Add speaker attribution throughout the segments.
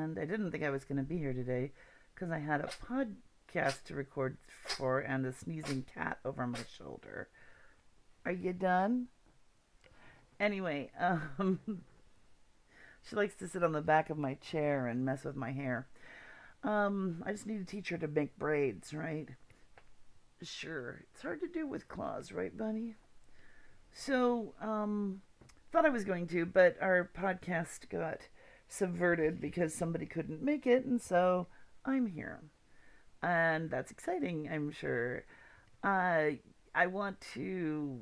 Speaker 1: and I didn't think I was going to be here today because I had a podcast to record for and a sneezing cat over my shoulder. Are you done? Anyway, she likes to sit on the back of my chair and mess with my hair. I just need to teach her to make braids, right? Sure, it's hard to do with claws, right, Bunny? So, thought I was going to, but our podcast got subverted because somebody couldn't make it, and so I'm here. And that's exciting, I'm sure. I want to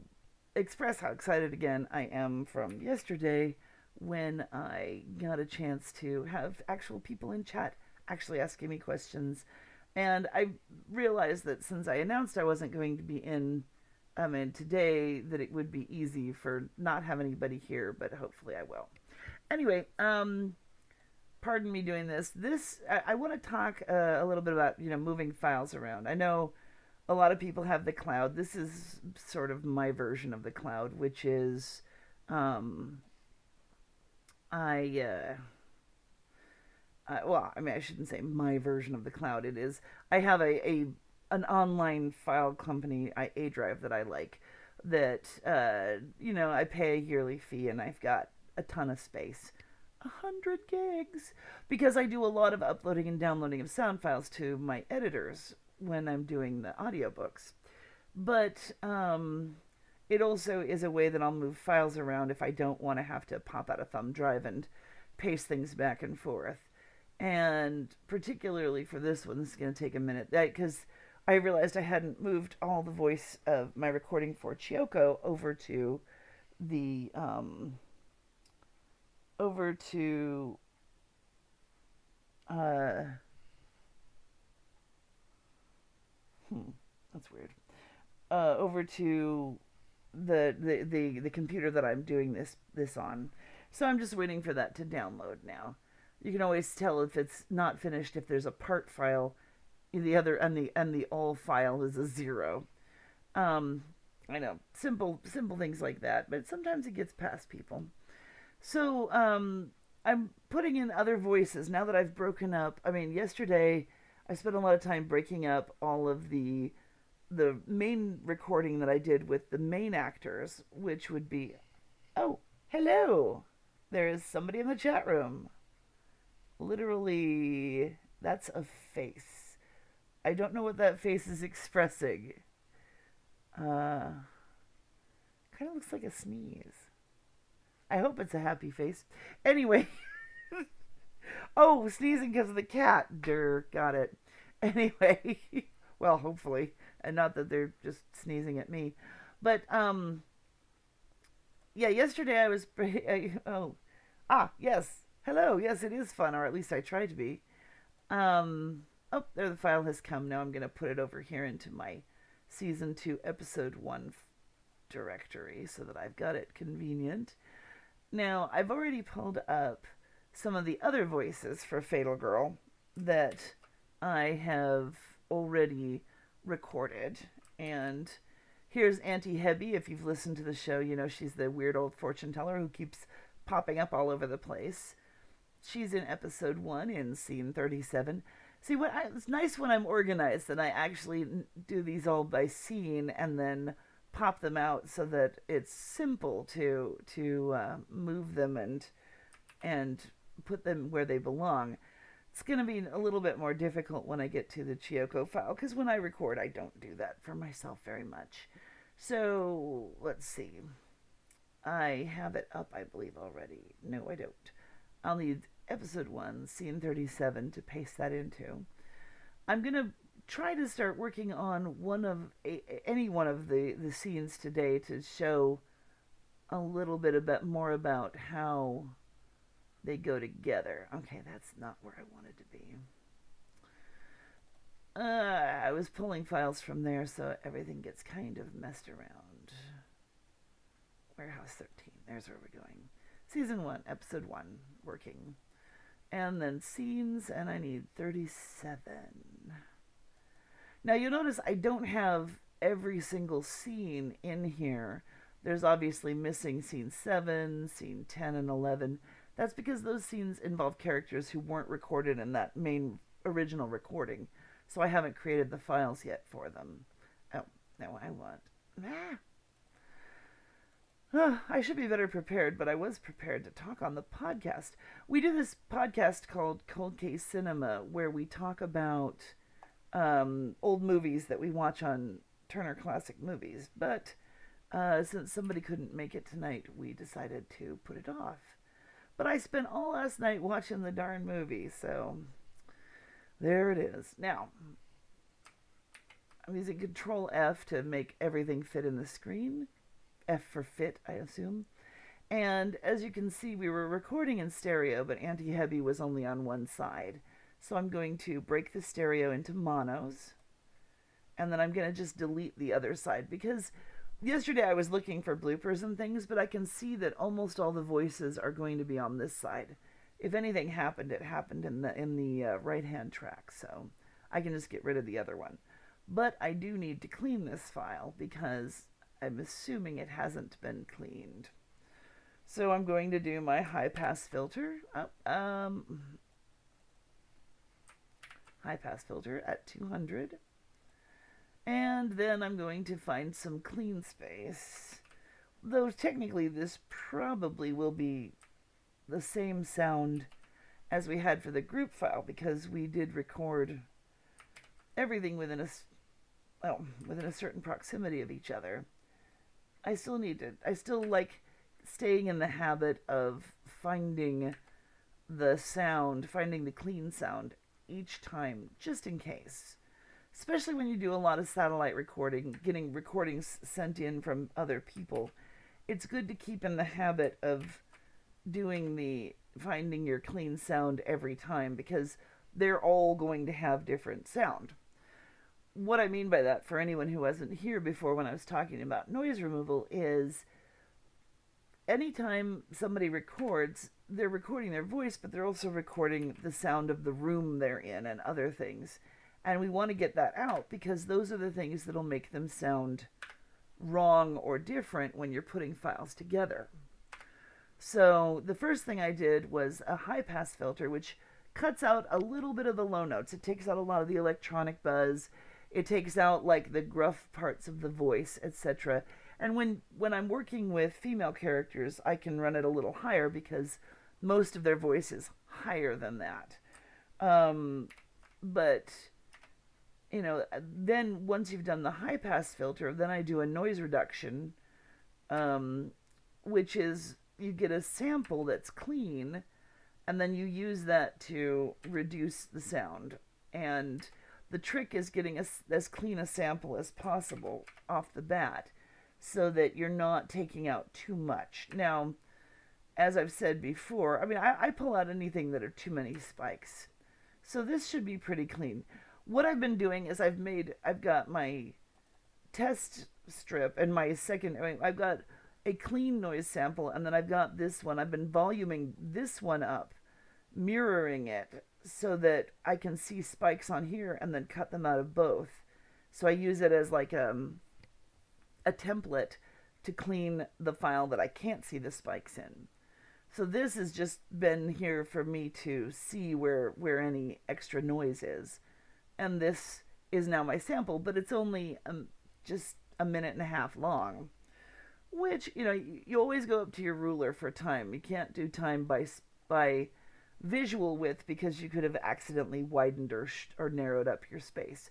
Speaker 1: express how excited again I am from yesterday when I got a chance to have actual people in chat actually asking me questions. And I realized that since I announced I wasn't going to be in today, that it would be easy for not have anybody here, but hopefully I will. Anyway, pardon me doing this. I want to talk a little bit about moving files around. I know a lot of people have the cloud. This is sort of my version of the cloud, which is I well, I mean, I shouldn't say my version of the cloud. It is I have a an online file company, A Drive, that I like. That I pay a yearly fee, and I've got a ton of space. 100 gigs, because I do a lot of uploading and downloading of sound files to my editors when I'm doing the audiobooks. But it also is a way that I'll move files around if I don't want to have to pop out a thumb drive and paste things back and forth. And particularly for this one, this is going to take a minute, because I realized I hadn't moved all the voice of my recording for Chiyoko over to the over to uh that's weird. Over to the computer that I'm doing this on. So I'm just waiting for that to download now. You can always tell if it's not finished if there's a part file, the other and the all file is a zero. I know, simple things like that, but sometimes it gets past people. So I'm putting in other voices now that I've broken up. I mean, yesterday I spent a lot of time breaking up all of the main recording that I did with the main actors, which would be, oh, hello. There is somebody in the chat room. Literally, that's a face. I don't know what that face is expressing. Kind of looks like a sneeze. I hope it's a happy face. Anyway. Oh, sneezing because of the cat. Durr, got it. Anyway. Well, hopefully. And not that they're just sneezing at me. But, yeah, yesterday I was... yes. Hello. Yes, it is fun, or at least I try to be. Oh, there the file has come. Now I'm going to put it over here into my Season 2, Episode 1 directory so that I've got it convenient. Now, I've already pulled up some of the other voices for Fatal Girl that I have already recorded. And here's Auntie Hebi. If you've listened to the show, you know she's the weird old fortune teller who keeps popping up all over the place. She's in episode 1 in scene 37. See, it's nice when I'm organized that I actually do these all by scene and then pop them out so that it's simple to move them and put them where they belong. It's going to be a little bit more difficult when I get to the Chiyoko file, because when I record, I don't do that for myself very much. So, let's see. I have it up, I believe, already. No, I don't. I'll need episode 1, scene 37, to paste that into. I'm going to try to start working on any one of the scenes today to show a little bit more about how they go together. Okay, that's not where I wanted to be. I was pulling files from there, so everything gets kind of messed around. Warehouse 13, there's where we're going. Season 1, Episode 1, working. And then scenes, and I need 37. Now you'll notice I don't have every single scene in here. There's obviously missing scene 7, scene 10 and 11. That's because those scenes involve characters who weren't recorded in that main original recording, so I haven't created the files yet for them. Oh, no, I want... I should be better prepared, but I was prepared to talk on the podcast. We do this podcast called Cold Case Cinema, where we talk about old movies that we watch on Turner Classic Movies. But since somebody couldn't make it tonight, we decided to put it off. But I spent all last night watching the darn movie, so there it is. Now, I'm using Control F to make everything fit in the screen. F for fit, I assume. And as you can see, we were recording in stereo, but Auntie Hebi was only on one side. So I'm going to break the stereo into monos. And then I'm going to just delete the other side, because yesterday I was looking for bloopers and things, but I can see that almost all the voices are going to be on this side. If anything happened, it happened in the right-hand track, so I can just get rid of the other one. But I do need to clean this file, because I'm assuming it hasn't been cleaned. So I'm going to do my high-pass filter. High-pass filter at 200. And then I'm going to find some clean space. Though technically this probably will be the same sound as we had for the group file, because we did record everything within a certain proximity of each other. I still like staying in the habit of finding the clean sound each time, just in case. Especially when you do a lot of satellite recording, getting recordings sent in from other people. It's good to keep in the habit of finding your clean sound every time, because they're all going to have different sound. What I mean by that, for anyone who wasn't here before when I was talking about noise removal, is anytime somebody records, they're recording their voice, but they're also recording the sound of the room they're in and other things. And we want to get that out, because those are the things that'll make them sound wrong or different when you're putting files together. So the first thing I did was a high-pass filter, which cuts out a little bit of the low notes. It takes out a lot of the electronic buzz. It takes out like the gruff parts of the voice, etc. And when I'm working with female characters, I can run it a little higher, because most of their voice is higher than that. But then once you've done the high pass filter, then I do a noise reduction, which is you get a sample that's clean, and then you use that to reduce the sound. And the trick is getting as clean a sample as possible off the bat, so that you're not taking out too much. Now, as I've said before, I pull out anything that are too many spikes. So this should be pretty clean. What I've been doing is I've got my test strip and I've got a clean noise sample, and then I've got this one. I've been voluming this one up, mirroring it, so that I can see spikes on here and then cut them out of both. So I use it as like a template to clean the file that I can't see the spikes in. So this has just been here for me to see where any extra noise is. And this is now my sample, but it's only just a minute and a half long. Which, you always go up to your ruler for time. You can't do time by visual width, because you could have accidentally widened or narrowed up your space.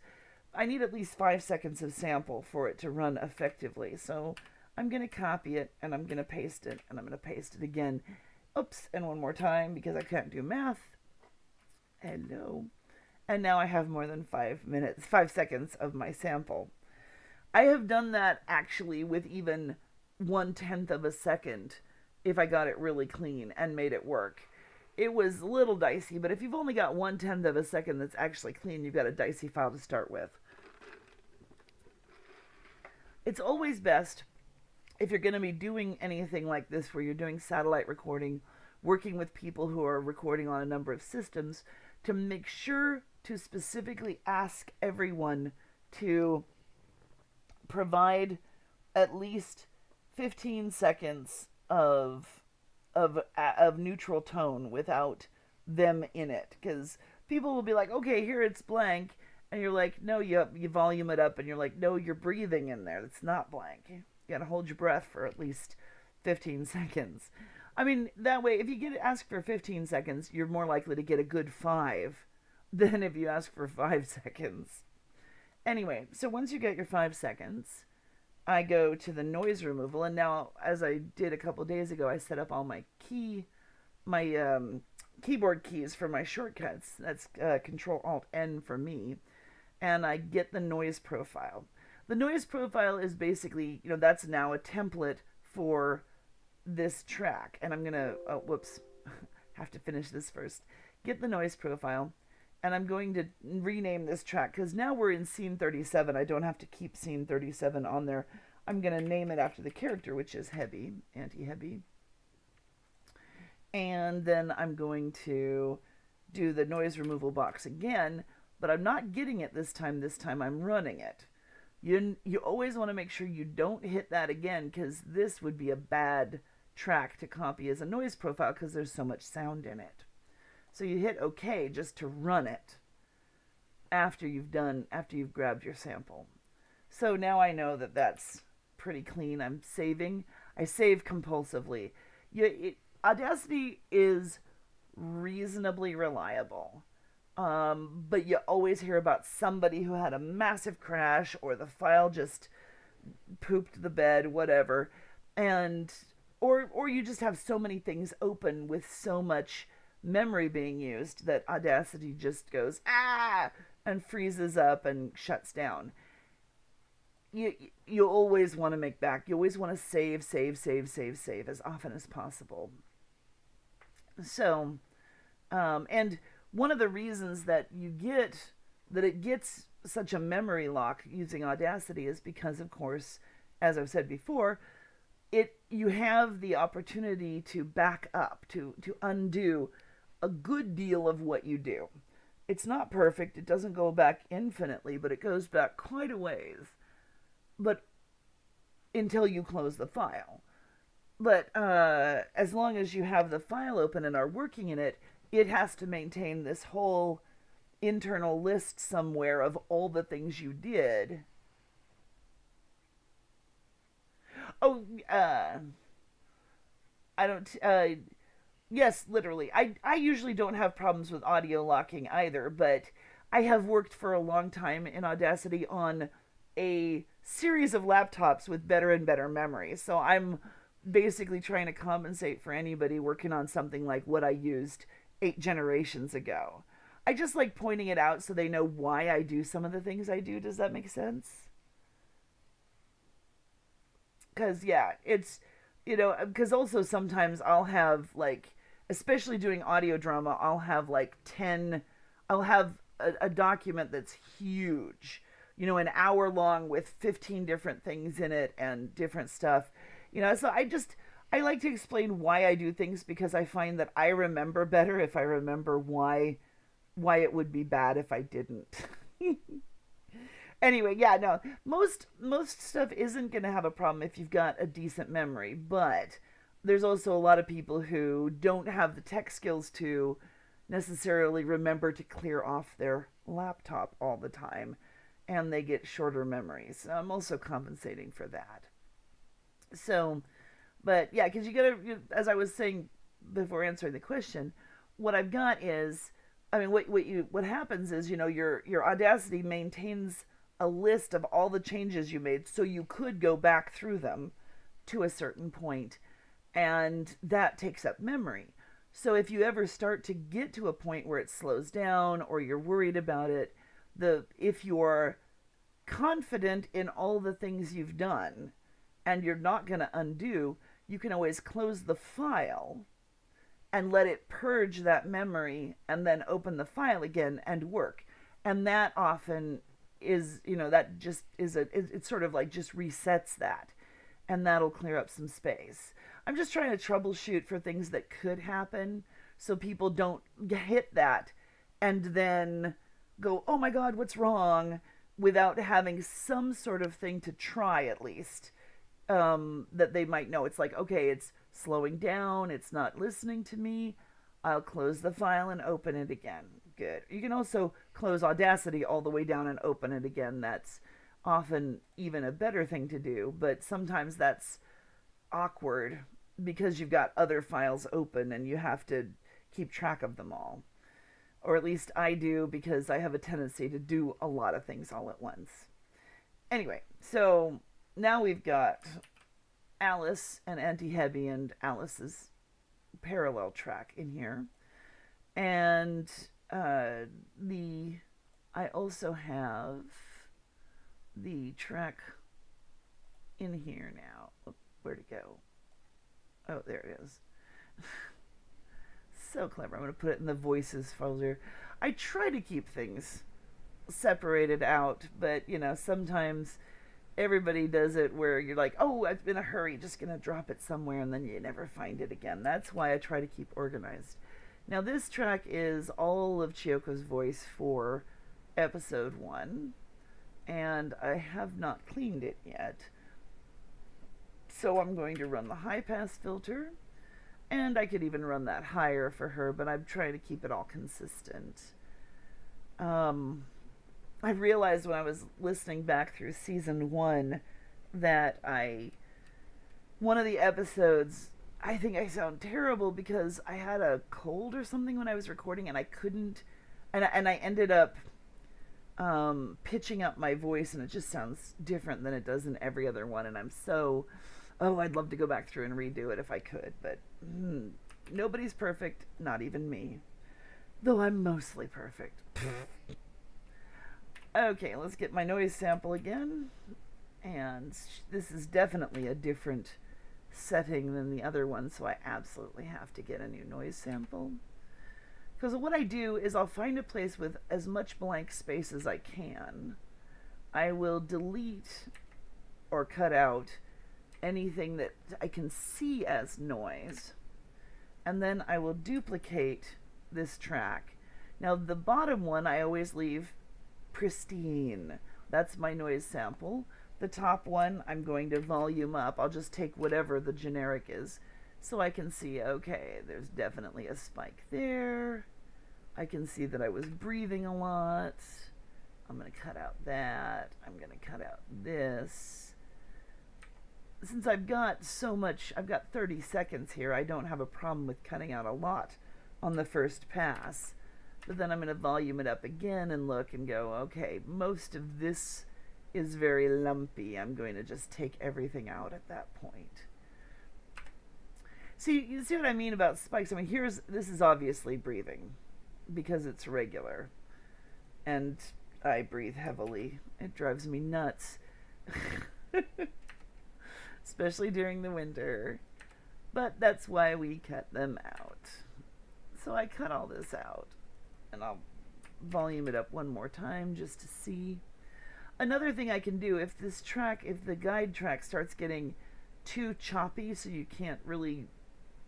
Speaker 1: I need at least 5 seconds of sample for it to run effectively. So I'm going to copy it, and I'm going to paste it, and I'm going to paste it again. Oops, and one more time, because I can't do math. Hello. And now I have more than 5 seconds of my sample. I have done that actually with even 1/10 of a second if I got it really clean and made it work. It was a little dicey, but if you've only got 1/10 of a second that's actually clean, you've got a dicey file to start with. It's always best, if you're going to be doing anything like this where you're doing satellite recording, working with people who are recording on a number of systems, to make sure to specifically ask everyone to provide at least 15 seconds of of neutral tone without them in it, because people will be like, okay, here it's blank, and you're like, no, you volume it up, and you're like, no, you're breathing in there. It's not blank. You gotta hold your breath for at least 15 seconds. I mean, that way, if you get asked for 15 seconds, you're more likely to get a good 5 than if you ask for 5 seconds. Anyway, so once you get your 5 seconds, I go to the noise removal, and now, as I did a couple days ago, I set up all my keyboard keys for my shortcuts. That's Control Alt N for me, and I get the noise profile. The noise profile is basically, that's now a template for this track, and I'm gonna, have to finish this first. Get the noise profile, and I'm going to rename this track, because now we're in scene 37. I don't have to keep scene 37 on there. I'm going to name it after the character, which is Hebi, Auntie Hebi. And then I'm going to do the noise removal box again, but I'm not getting it this time. This time I'm running it. You always want to make sure you don't hit that again, because this would be a bad track to copy as a noise profile because there's so much sound in it. So you hit OK just to run it after you've grabbed your sample. So now I know that that's pretty clean. I'm saving. I save compulsively. Audacity is reasonably reliable. But you always hear about somebody who had a massive crash, or the file just pooped the bed, whatever. Or you just have so many things open with so much memory being used that Audacity just goes and freezes up and shuts down. You always want to make back. You always want to save as often as possible. So, and one of the reasons that it gets such a memory lock using Audacity is because, of course, as I've said before, you have the opportunity to back up, to undo a good deal of what you do. It's not perfect. It doesn't go back infinitely, but it goes back quite a ways. But until you close the file. But as long as you have the file open and are working in it, it has to maintain this whole internal list somewhere of all the things you did. Oh, I don't. Yes, literally. I usually don't have problems with audio locking either, but I have worked for a long time in Audacity on a series of laptops with better and better memory. So I'm basically trying to compensate for anybody working on something like what I used 8 generations ago. I just like pointing it out so they know why I do some of the things I do. Does that make sense? Because, yeah, it's, because also sometimes I'll have, like, especially doing audio drama, I'll have, like, I'll have a document that's huge, an hour long with 15 different things in it and different stuff. So I like to explain why I do things, because I find that I remember better if I remember why it would be bad if I didn't. Anyway, yeah, no, most stuff isn't going to have a problem if you've got a decent memory, but there's also a lot of people who don't have the tech skills to necessarily remember to clear off their laptop all the time, and they get shorter memories. I'm also compensating for that. So, but yeah, because you gotta, as I was saying before answering the question, what I've got is, I mean, what happens is, your Audacity maintains a list of all the changes you made, so you could go back through them to a certain point, and that takes up memory. So if you ever start to get to a point where it slows down, or you're worried about it, if you're confident in all the things you've done and you're not going to undo, you can always close the file and let it purge that memory, and then open the file again and work. And that often is, that just is it's sort of like just resets that, and that'll clear up some space. I'm just trying to troubleshoot for things that could happen, so people don't hit that and then go, oh my God, what's wrong, without having some sort of thing to try at least, that they might know. It's like, okay, it's slowing down, it's not listening to me, I'll close the file and open it again. Good. You can also close Audacity all the way down and open it again. That's often even a better thing to do, but sometimes that's awkward because you've got other files open and you have to keep track of them all. Or at least I do, because I have a tendency to do a lot of things all at once. Anyway, so now we've got Alice and Auntie Hebi and Alice's parallel track in here. And I also have the track in here now. Where'd it go? Oh, there it is. So clever. I'm going to put it in the voices folder. I try to keep things separated out, but sometimes everybody does it where you're like, oh, I'm in a hurry, just going to drop it somewhere, and then you never find it again. That's why I try to keep organized. Now, this track is all of Chiyoko's voice for episode 1, and I have not cleaned it yet. So I'm going to run the high pass filter, and I could even run that higher for her, but I'm trying to keep it all consistent. I realized when I was listening back through season 1 that one of the episodes, I think I sound terrible because I had a cold or something when I was recording, and I couldn't, and I ended up pitching up my voice, and it just sounds different than it does in every other one, and I'd love to go back through and redo it if I could, but nobody's perfect, not even me. Though I'm mostly perfect. Okay, let's get my noise sample again. And this is definitely a different setting than the other one, so I absolutely have to get a new noise sample. Because what I do is I'll find a place with as much blank space as I can. I will delete or cut out anything that I can see as noise, and then I will duplicate this track. Now the bottom one I always leave pristine. That's my noise sample. The top one I'm going to volume up. I'll just take whatever the generic is so I can see, okay, there's definitely a spike there. I can see that I was breathing a lot. I'm going to cut out that. I'm going to cut out this. Since I've got so much, I've got 30 seconds here, I don't have a problem with cutting out a lot on the first pass. But then I'm going to volume it up again and look and go, okay, most of this is very lumpy. I'm going to just take everything out at that point. See, you see what I mean about spikes? I mean, this is obviously breathing because it's regular. And I breathe heavily. It drives me nuts. Especially during the winter. But that's why we cut them out. So I cut all this out. And I'll volume it up one more time just to see. Another thing I can do, if the guide track starts getting too choppy so you can't really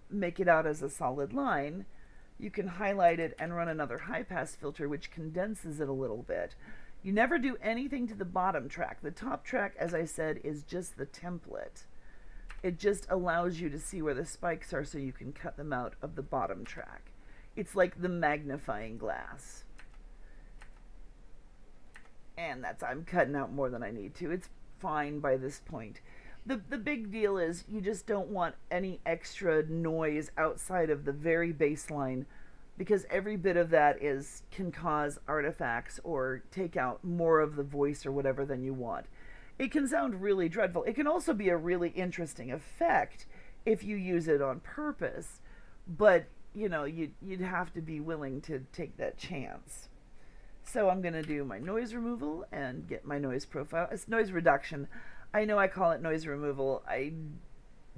Speaker 1: make it out as a solid line, you can highlight it and run another high pass filter which condenses it a little bit. You never do anything to the bottom track. The top track, as I said, is just the template. It just allows you to see where the spikes are so you can cut them out of the bottom track. It's like the magnifying glass. And I'm cutting out more than I need to. It's fine by this point. The big deal is you just don't want any extra noise outside of the very baseline, because every bit of that can cause artifacts or take out more of the voice or whatever than you want. It can sound really dreadful. It can also be a really interesting effect if you use it on purpose, but you'd have to be willing to take that chance. So I'm going to do my noise removal and get my noise profile. It's noise reduction. I know I call it noise removal. I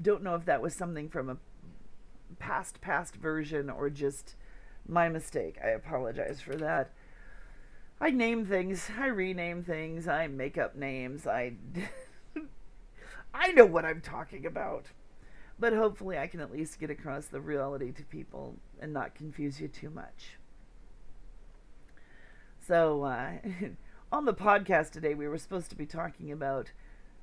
Speaker 1: don't know if that was something from a past version or just my mistake. I apologize for that. I name things. I rename things. I make up names. I know what I'm talking about. But hopefully I can at least get across the reality to people and not confuse you too much. So, on the podcast today, we were supposed to be talking about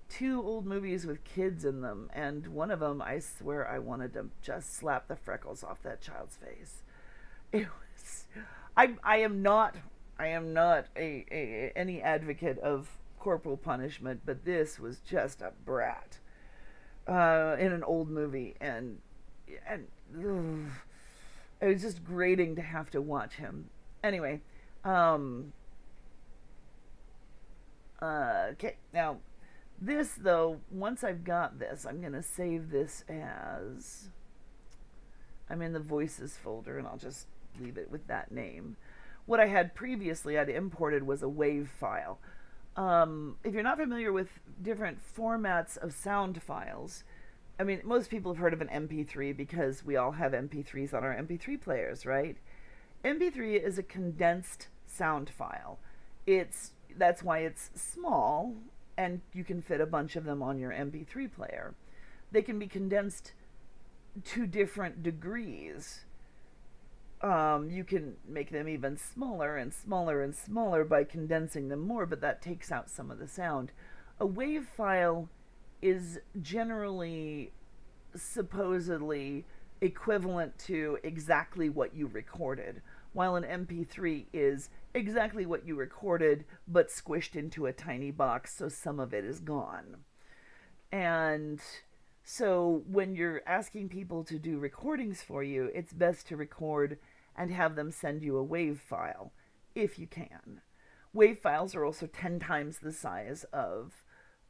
Speaker 1: two old movies with kids in them, and one of them, I swear, I wanted to just slap the freckles off that child's face. It was. I am not. I am not any advocate of corporal punishment, but this was just a brat in an old movie, and ugh, it was just grating to have to watch him. Anyway, okay, now this though, once I've got this, I'm gonna save this as, I'm in the voices folder, and I'll just leave it with that name. What I had previously I'd imported was a WAV file. If you're not familiar with different formats of sound files, I mean, most people have heard of an MP3 because we all have MP3s on our MP3 players, right? MP3 is a condensed sound file. That's why it's small, and you can fit a bunch of them on your MP3 player. They can be condensed to different degrees. You can make them even smaller and smaller and smaller by condensing them more, but that takes out some of the sound. A WAV file is generally supposedly equivalent to exactly what you recorded, while an MP3 is exactly what you recorded but squished into a tiny box, so some of it is gone. And so when you're asking people to do recordings for you, it's best to record and have them send you a WAV file, if you can. WAV files are also 10 times the size of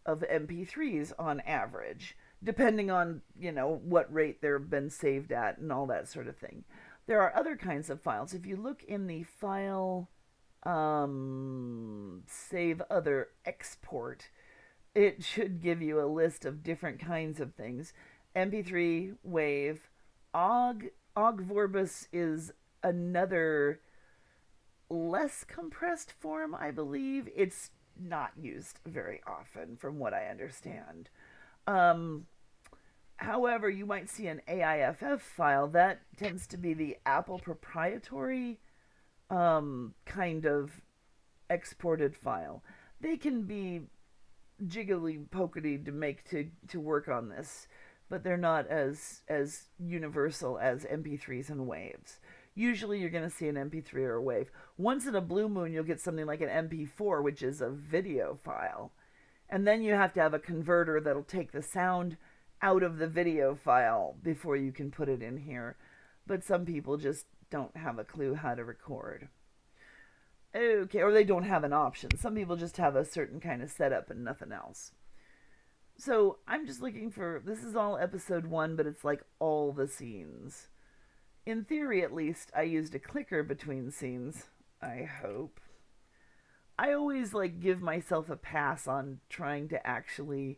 Speaker 1: MP3s on average, depending on, what rate they've been saved at and all that sort of thing. There are other kinds of files. If you look in the file save other export, it should give you a list of different kinds of things. MP3, WAV, OGG. OGG Vorbis is another less compressed form, I believe. It's not used very often, from what I understand. However, you might see an AIFF file. That tends to be the Apple proprietary kind of exported file. They can be jiggly pokety to make to work on this, but they're not as universal as MP3s and waves. Usually you're going to see an MP3 or a wave. Once in a blue moon, you'll get something like an MP4, which is a video file. And then you have to have a converter that'll take the sound out of the video file before you can put it in here. But some people just don't have a clue how to record. Okay, or they don't have an option. Some people just have a certain kind of setup and nothing else. So I'm just looking for, this is all episode 1, but it's like all the scenes. In theory, at least, I used a clicker between scenes, I hope. I always give myself a pass on trying to actually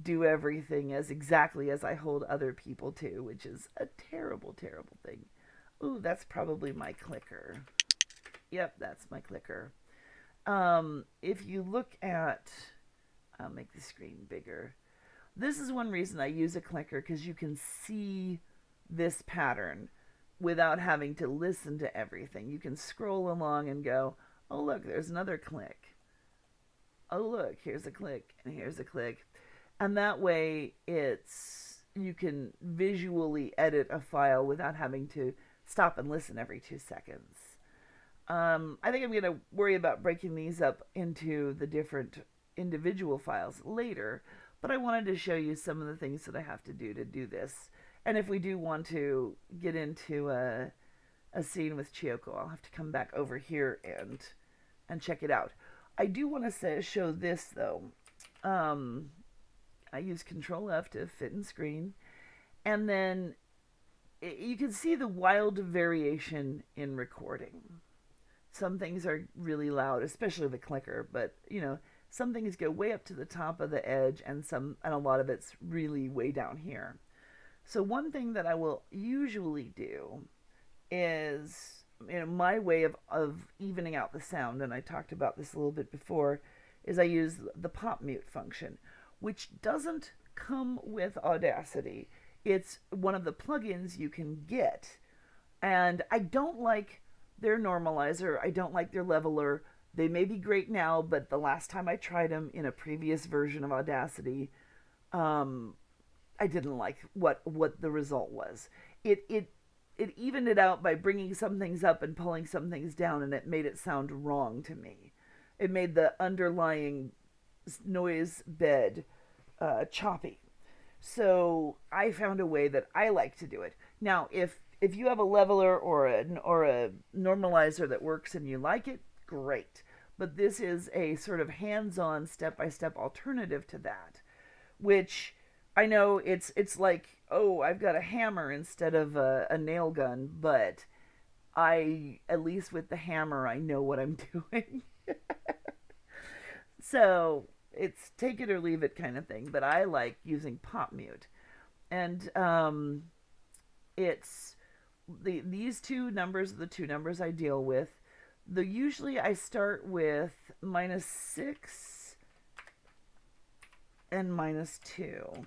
Speaker 1: do everything as exactly as I hold other people to, which is a terrible, terrible thing. Ooh, that's probably my clicker. Yep, that's my clicker. If you look at, I'll make the screen bigger. This is one reason I use a clicker, because you can see this pattern without having to listen to everything. You can scroll along and go, oh look, there's another click. Oh look, here's a click, and here's a click. And that way you can visually edit a file without having to stop and listen every 2 seconds. I think I'm going to worry about breaking these up into the different individual files later, but I wanted to show you some of the things that I have to do this. And if we do want to get into a scene with Chiyoko, I'll have to come back over here and check it out. I do want to show this, though. I use Control F to fit in screen. And then you can see the wild variation in recording. Some things are really loud, especially the clicker, but, some things go way up to the top of the edge, and a lot of it's really way down here. So one thing that I will usually do is, my way of evening out the sound, and I talked about this a little bit before, is I use the pop mute function, which doesn't come with Audacity. It's one of the plugins you can get, and I don't like their normalizer, I don't like their leveler, They may be great now, but the last time I tried them in a previous version of Audacity, um, I didn't like what the result was. It evened it out by bringing some things up and pulling some things down, and it made it sound wrong to me. It made the underlying noise bed choppy. So I found a way that I like to do it. Now, if you have a leveler or a normalizer that works and you like it, great. But this is a sort of hands-on, step-by-step alternative to that, which I know it's like, oh, I've got a hammer instead of a nail gun, but I, at least with the hammer, I know what I'm doing. So it's take it or leave it kind of thing. But I like using pop mute, and it's these two numbers are the two numbers I deal with. The usually I start with -6 and -2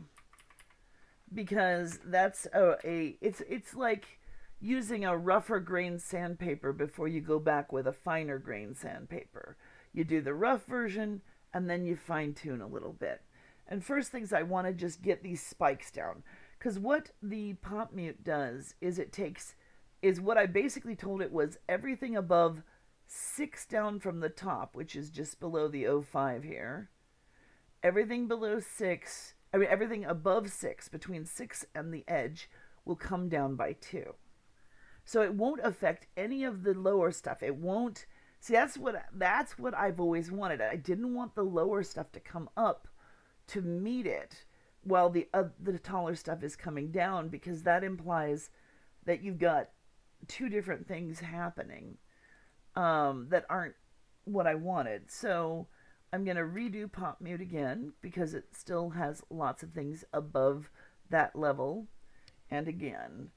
Speaker 1: because that's it's like using a rougher grain sandpaper before you go back with a finer grain sandpaper. You do the rough version and then you fine tune a little bit. And first things I want to just get these spikes down, because what the pop mute does is is what I basically told it was everything above 6 down from the top, which is just below the 05 here. Everything below 6, everything above 6, between 6 and the edge, will come down by 2. So it won't affect any of the lower stuff. It won't. See, that's what I've always wanted. I didn't want the lower stuff to come up to meet it while the taller stuff is coming down, because that implies that you've got two different things happening that aren't what I wanted. So I'm going to redo pop mute again because it still has lots of things above that level. And again.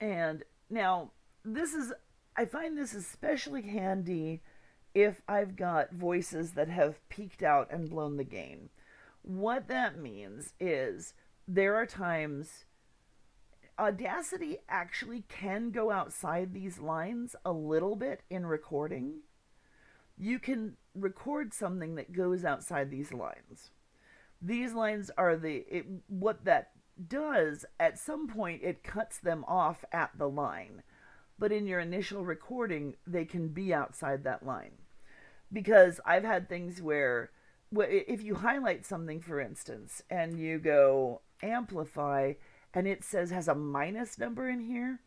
Speaker 1: And now I find this especially handy if I've got voices that have peaked out and blown the gain. What that means is there are times Audacity actually can go outside these lines a little bit in recording. You can record something that goes outside these lines. These lines are what that does. At some point it cuts them off at the line, but in your initial recording they can be outside that line. Because I've had things where if you highlight something, for instance, and you go amplify and it has a minus number in here,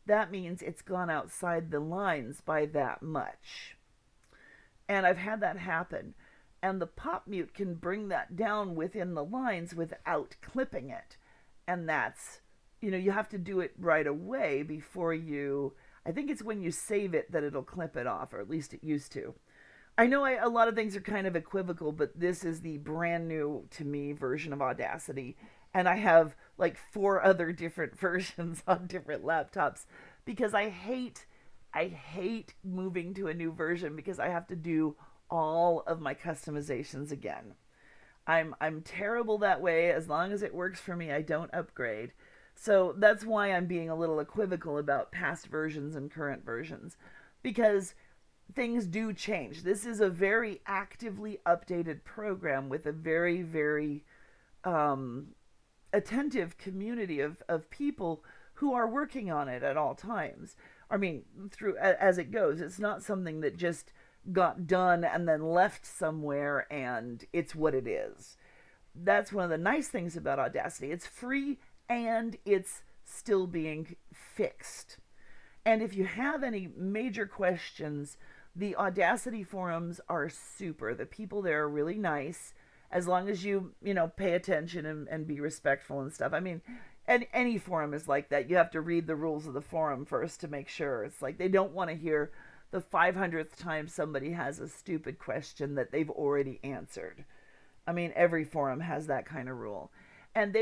Speaker 1: that means it's gone outside the lines by that much. And I've had that happen. And the pop mute can bring that down within the lines without clipping it. And that's, you have to do it right away before I think it's when you save it that it'll clip it off, or at least it used to. I know a lot of things are kind of equivocal, but this is the brand new, to me, version of Audacity. And I have like 4 other different versions on different laptops because I hate moving to a new version because I have to do all of my customizations again. I'm terrible that way. As long as it works for me, I don't upgrade. So that's why I'm being a little equivocal about past versions and current versions, because things do change. This is a very actively updated program with a very, very attentive community of people who are working on it at all times. I mean, through as it goes. It's not something that just got done and then left somewhere and it's what it is. That's one of the nice things about Audacity. It's free and it's still being fixed. And if you have any major questions, the Audacity forums are super. The people there are really nice, as long as you pay attention and be respectful and stuff. I mean, and any forum is like that. You have to read the rules of the forum first to make sure. It's like they don't want to hear the 500th time somebody has a stupid question that they've already answered. I mean, every forum has that kind of rule. And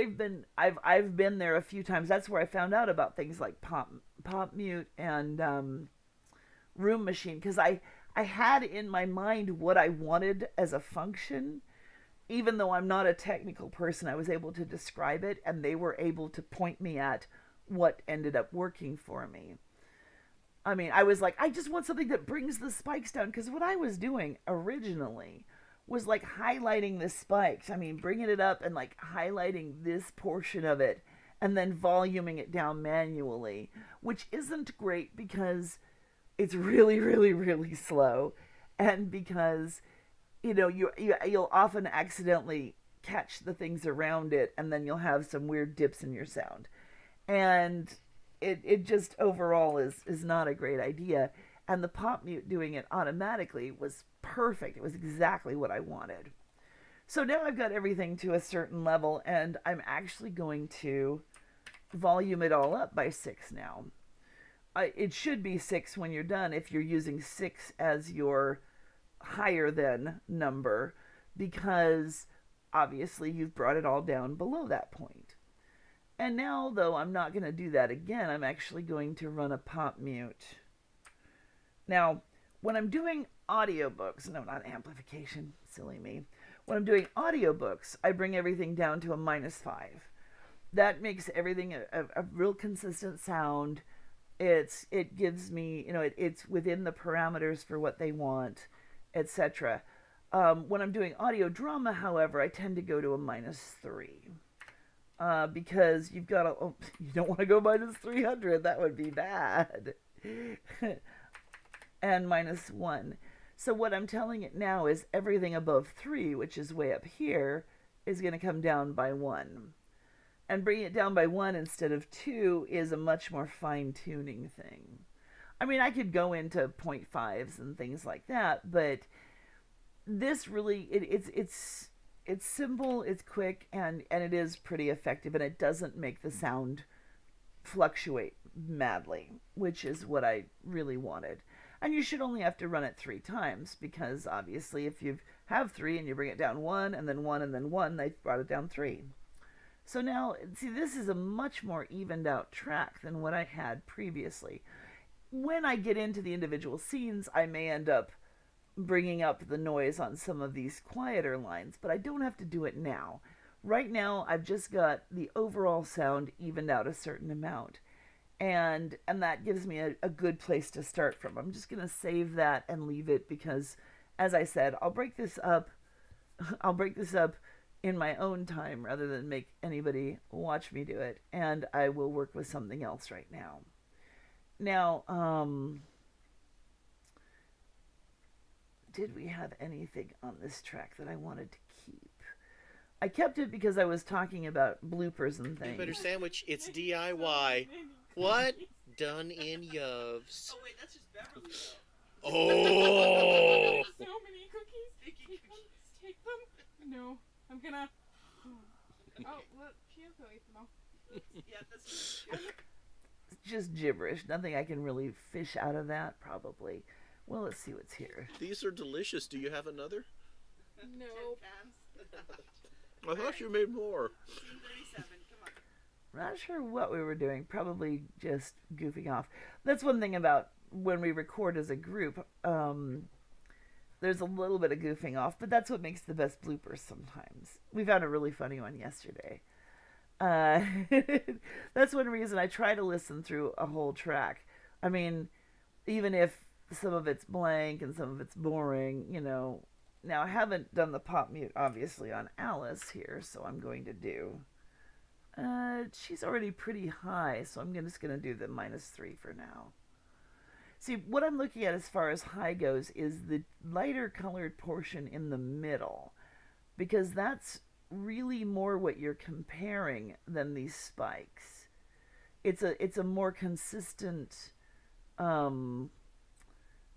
Speaker 1: I've been there a few times. That's where I found out about things like pop mute and room machine, because I had in my mind what I wanted as a function. Even though I'm not a technical person, I was able to describe it, and they were able to point me at what ended up working for me. I mean, I was like, I just want something that brings the spikes down, because what I was doing originally was like highlighting the spikes. I mean, bringing it up and like highlighting this portion of it and then voluming it down manually, which isn't great because it's really, really, really slow, and because you'll often accidentally catch the things around it, and then you'll have some weird dips in your sound, and it just overall is not a great idea. And the pop mute doing it automatically was perfect. It was exactly what I wanted. So now I've got everything to a certain level, and I'm actually going to volume it all up by 6 now. It should be 6 when you're done if you're using 6 as your higher than number, because obviously you've brought it all down below that point. And now, though, I'm not going to do that again. I'm actually going to run a pop mute. Now, when I'm doing audiobooks, no, not amplification, silly me. When I'm doing audiobooks, I bring everything down to a -5. That makes everything a real consistent sound. It gives me, it's within the parameters for what they want, etc. When I'm doing audio drama, however, I tend to go to a -3. Because you don't want to go -300. That would be bad. And -1. So what I'm telling it now is everything above 3, which is way up here, is going to come down by 1. And bringing it down by 1 instead of 2 is a much more fine-tuning thing. I mean, I could go into 0.5s and things like that, but this really, it's simple, it's quick, and it is pretty effective, and it doesn't make the sound fluctuate madly, which is what I really wanted. And you should only have to run it 3 times, because obviously if you have 3 and you bring it down 1 and then 1 and then 1, they've brought it down 3. So now, see, this is a much more evened out track than what I had previously. When I get into the individual scenes, I may end up bringing up the noise on some of these quieter lines, but I don't have to do it now. Right now, I've just got the overall sound evened out a certain amount. And that gives me a good place to start from. I'm just going to save that and leave it because, as I said, I'll break this up in my own time rather than make anybody watch me do it. And I will work with something else right now. Now, did we have anything on this track that I wanted to keep? I kept it because I was talking about bloopers and things.
Speaker 2: Better sandwich, it's DIY. What? Done in Yovs.
Speaker 3: Oh wait, that's just Beverly though.
Speaker 2: Oh!
Speaker 4: So many cookies.
Speaker 3: Sticky cookies.
Speaker 4: Take them. No, I'm gonna. Oh, look, Chioko ate them all.
Speaker 3: Yeah, that's true.
Speaker 1: It's just gibberish. Nothing I can really fish out of that, probably. Well, let's see what's here.
Speaker 2: These are delicious. Do you have another?
Speaker 4: No.
Speaker 2: I thought you made more.
Speaker 3: Scene 37, come on.
Speaker 1: Not sure what we were doing. Probably just goofing off. That's one thing about when we record as a group. There's a little bit of goofing off, but that's what makes the best bloopers sometimes. We found a really funny one yesterday. That's one reason I try to listen through a whole track. I mean, even if some of it's blank and some of it's boring, Now, I haven't done the pop mute, obviously, on Alice here, so I'm going to do... she's already pretty high, so I'm just going to do the -3 for now. See, what I'm looking at as far as high goes is the lighter colored portion in the middle, because that's really more what you're comparing than these spikes. It's a more consistent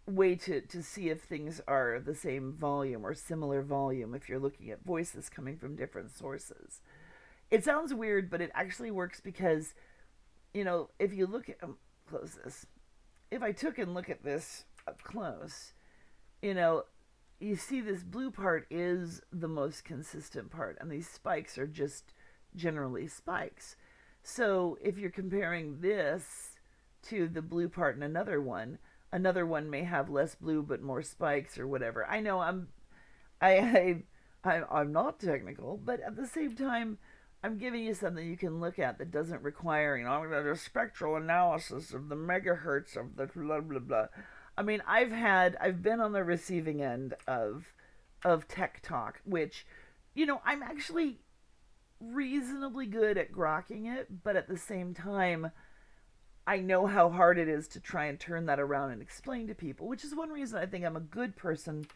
Speaker 1: way to see if things are the same volume or similar volume if you're looking at voices coming from different sources. It sounds weird, but it actually works because, if you look at... close this. If I took and look at this up close, you see this blue part is the most consistent part, and these spikes are just generally spikes. So if you're comparing this to the blue part in another one may have less blue but more spikes or whatever. I know I'm not technical, but at the same time, I'm giving you something you can look at that doesn't require, the spectral analysis of the megahertz of the blah blah blah. I mean, I've been on the receiving end of tech talk, which, I'm actually reasonably good at grokking it, but at the same time, I know how hard it is to try and turn that around and explain to people, which is one reason I think I'm a good person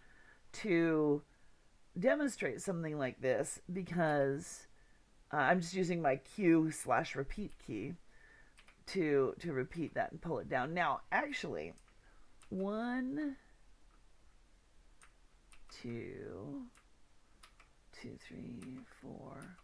Speaker 1: to demonstrate something like this, because I'm just using my Q/repeat key to repeat that and pull it down. Now, actually, 1, 2, 2, 3, 4.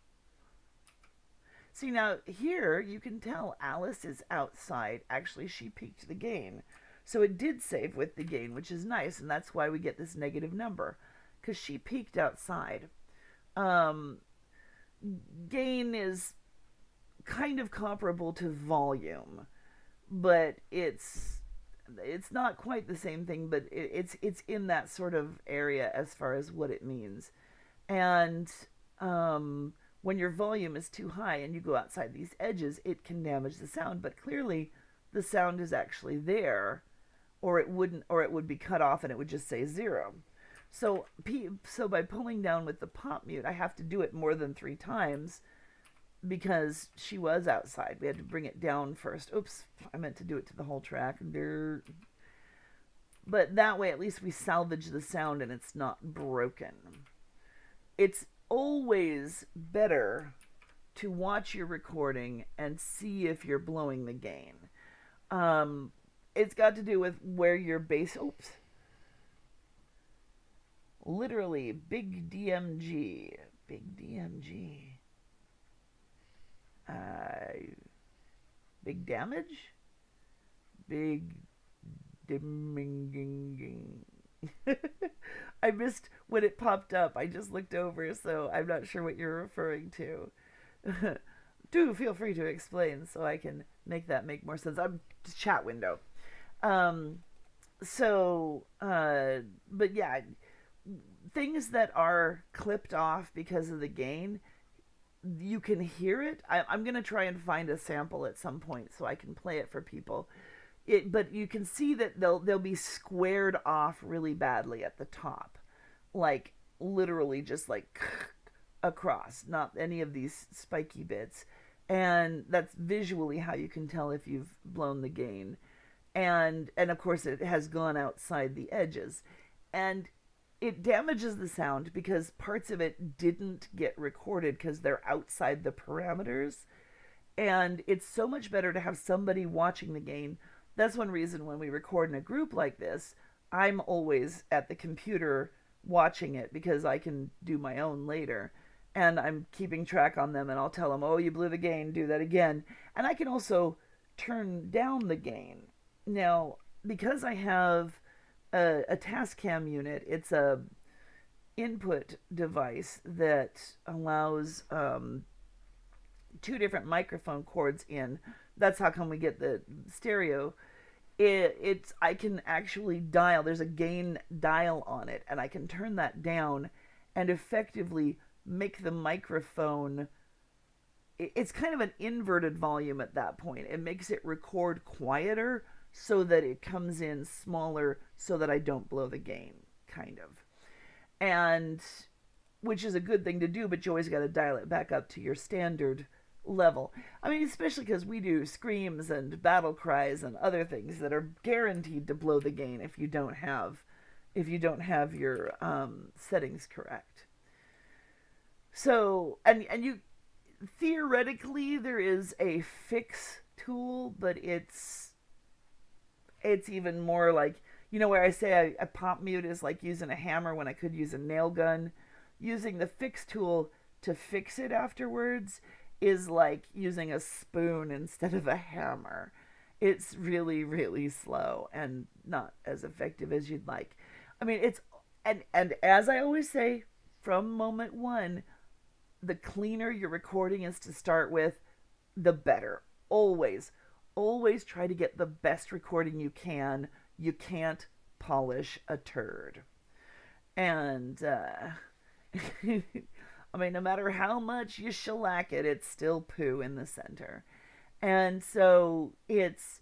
Speaker 1: See, now here you can tell Alice is outside. Actually, she peaked the gain. So it did save with the gain, which is nice, and that's why we get this negative number, because she peaked outside. Gain is kind of comparable to volume, but it's not quite the same thing, but it's in that sort of area as far as what it means. And when your volume is too high and you go outside these edges, it can damage the sound, but clearly the sound is actually there, or it would be cut off and it would just say 0. So by pulling down with the pop mute, I have to do it more than 3 times because she was outside. We had to bring it down first. Oops, I meant to do it to the whole track. But that way, at least we salvage the sound and it's not broken. It's always better to watch your recording and see if you're blowing the gain. It's got to do with where your bass... Oops. Literally, big DMG. Big DMG. Big damage? Big dimming. I missed when it popped up. I just looked over, so I'm not sure what you're referring to. Do feel free to explain so I can make that make more sense. I'm chat window. But yeah, things that are clipped off because of the gain, you can hear it. I'm going to try and find a sample at some point so I can play it for people. But you can see that they'll be squared off really badly at the top. Like, literally just like across, not any of these spiky bits. And that's visually how you can tell if you've blown the gain. And of course it has gone outside the edges. And it damages the sound because parts of it didn't get recorded because they're outside the parameters. And it's so much better to have somebody watching the gain. That's one reason when we record in a group like this, I'm always at the computer watching it because I can do my own later. And I'm keeping track on them, and I'll tell them, oh, you blew the gain, do that again. And I can also turn down the gain. Now, because I have a Tascam unit, it's a input device that allows 2 different microphone cords in. That's how come we get the stereo. I can actually dial. There's a gain dial on it, and I can turn that down and effectively make the microphone. It's kind of an inverted volume at that point. It makes it record quieter so that it comes in smaller so that I don't blow the gain, kind of. And which is a good thing to do, but you always got to dial it back up to your standard level. I mean, especially because we do screams and battle cries and other things that are guaranteed to blow the gain if you don't have your settings correct. So, and you theoretically there is a fix tool, but it's even more like, where I say a pop mute is like using a hammer when I could use a nail gun. Using the fix tool to fix it afterwards is like using a spoon instead of a hammer. It's really, really slow and not as effective as you'd like. I mean, and as I always say, from moment one, the cleaner your recording is to start with, the better. Always try to get the best recording you can. You can't polish a turd. And I mean, no matter how much you shellac it, it's still poo in the center. And so it's,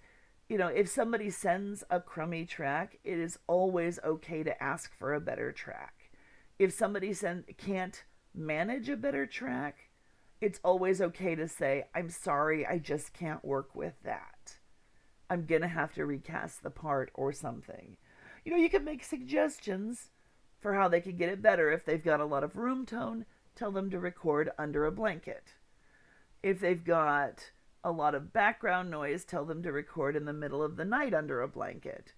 Speaker 1: if somebody sends a crummy track, it is always okay to ask for a better track. If somebody can't manage a better track, it's always okay to say, I'm sorry, I just can't work with that. I'm going to have to recast the part or something. You can make suggestions for how they can get it better. If they've got a lot of room tone, tell them to record under a blanket. If they've got a lot of background noise, tell them to record in the middle of the night under a blanket.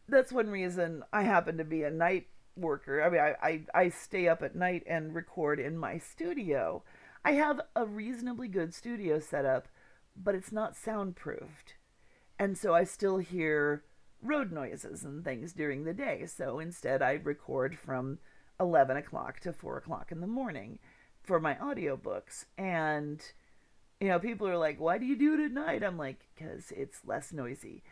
Speaker 1: That's one reason I happen to be a night worker. I mean, I stay up at night and record in my studio. I have a reasonably good studio setup, but it's not soundproofed. And so I still hear road noises and things during the day. So instead I record from 11 o'clock to 4 o'clock in the morning for my audiobooks. And, people are like, why do you do it at night? I'm like, because it's less noisy.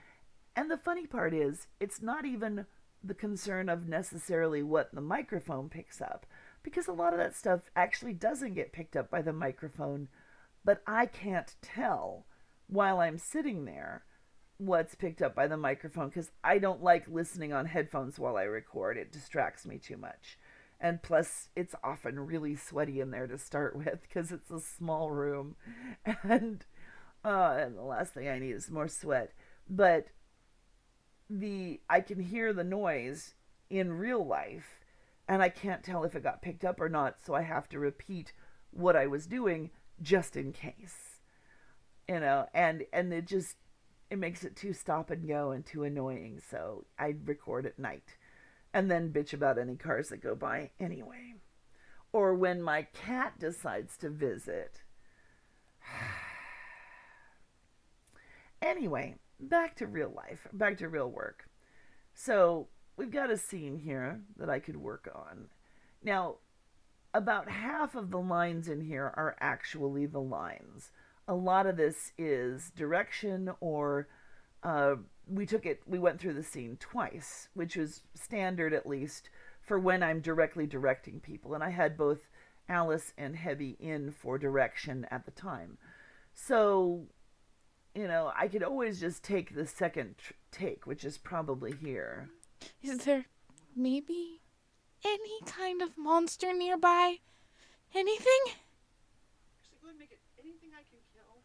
Speaker 1: And the funny part is, it's not even the concern of necessarily what the microphone picks up, because a lot of that stuff actually doesn't get picked up by the microphone, but I can't tell while I'm sitting there what's picked up by the microphone, because I don't like listening on headphones while I record. It distracts me too much. And plus, it's often really sweaty in there to start with, because it's a small room. And the last thing I need is more sweat. But I can hear the noise in real life, and I can't tell if it got picked up or not, so I have to repeat what I was doing just in case. And it makes it too stop and go and too annoying, so I record at night. And then bitch about any cars that go by anyway. Or when my cat decides to visit. Anyway, back to real life, back to real work. So we've got a scene here that I could work on. Now, about half of the lines in here are actually the lines. A lot of this is direction, or we went through the scene twice, which was standard at least for when I'm directly directing people. And I had both Alice and Hebi in for direction at the time. So, I could always just take the second take, which is probably here.
Speaker 4: Is there maybe any kind of monster nearby? Anything?
Speaker 3: Actually, go ahead and make it anything I can kill.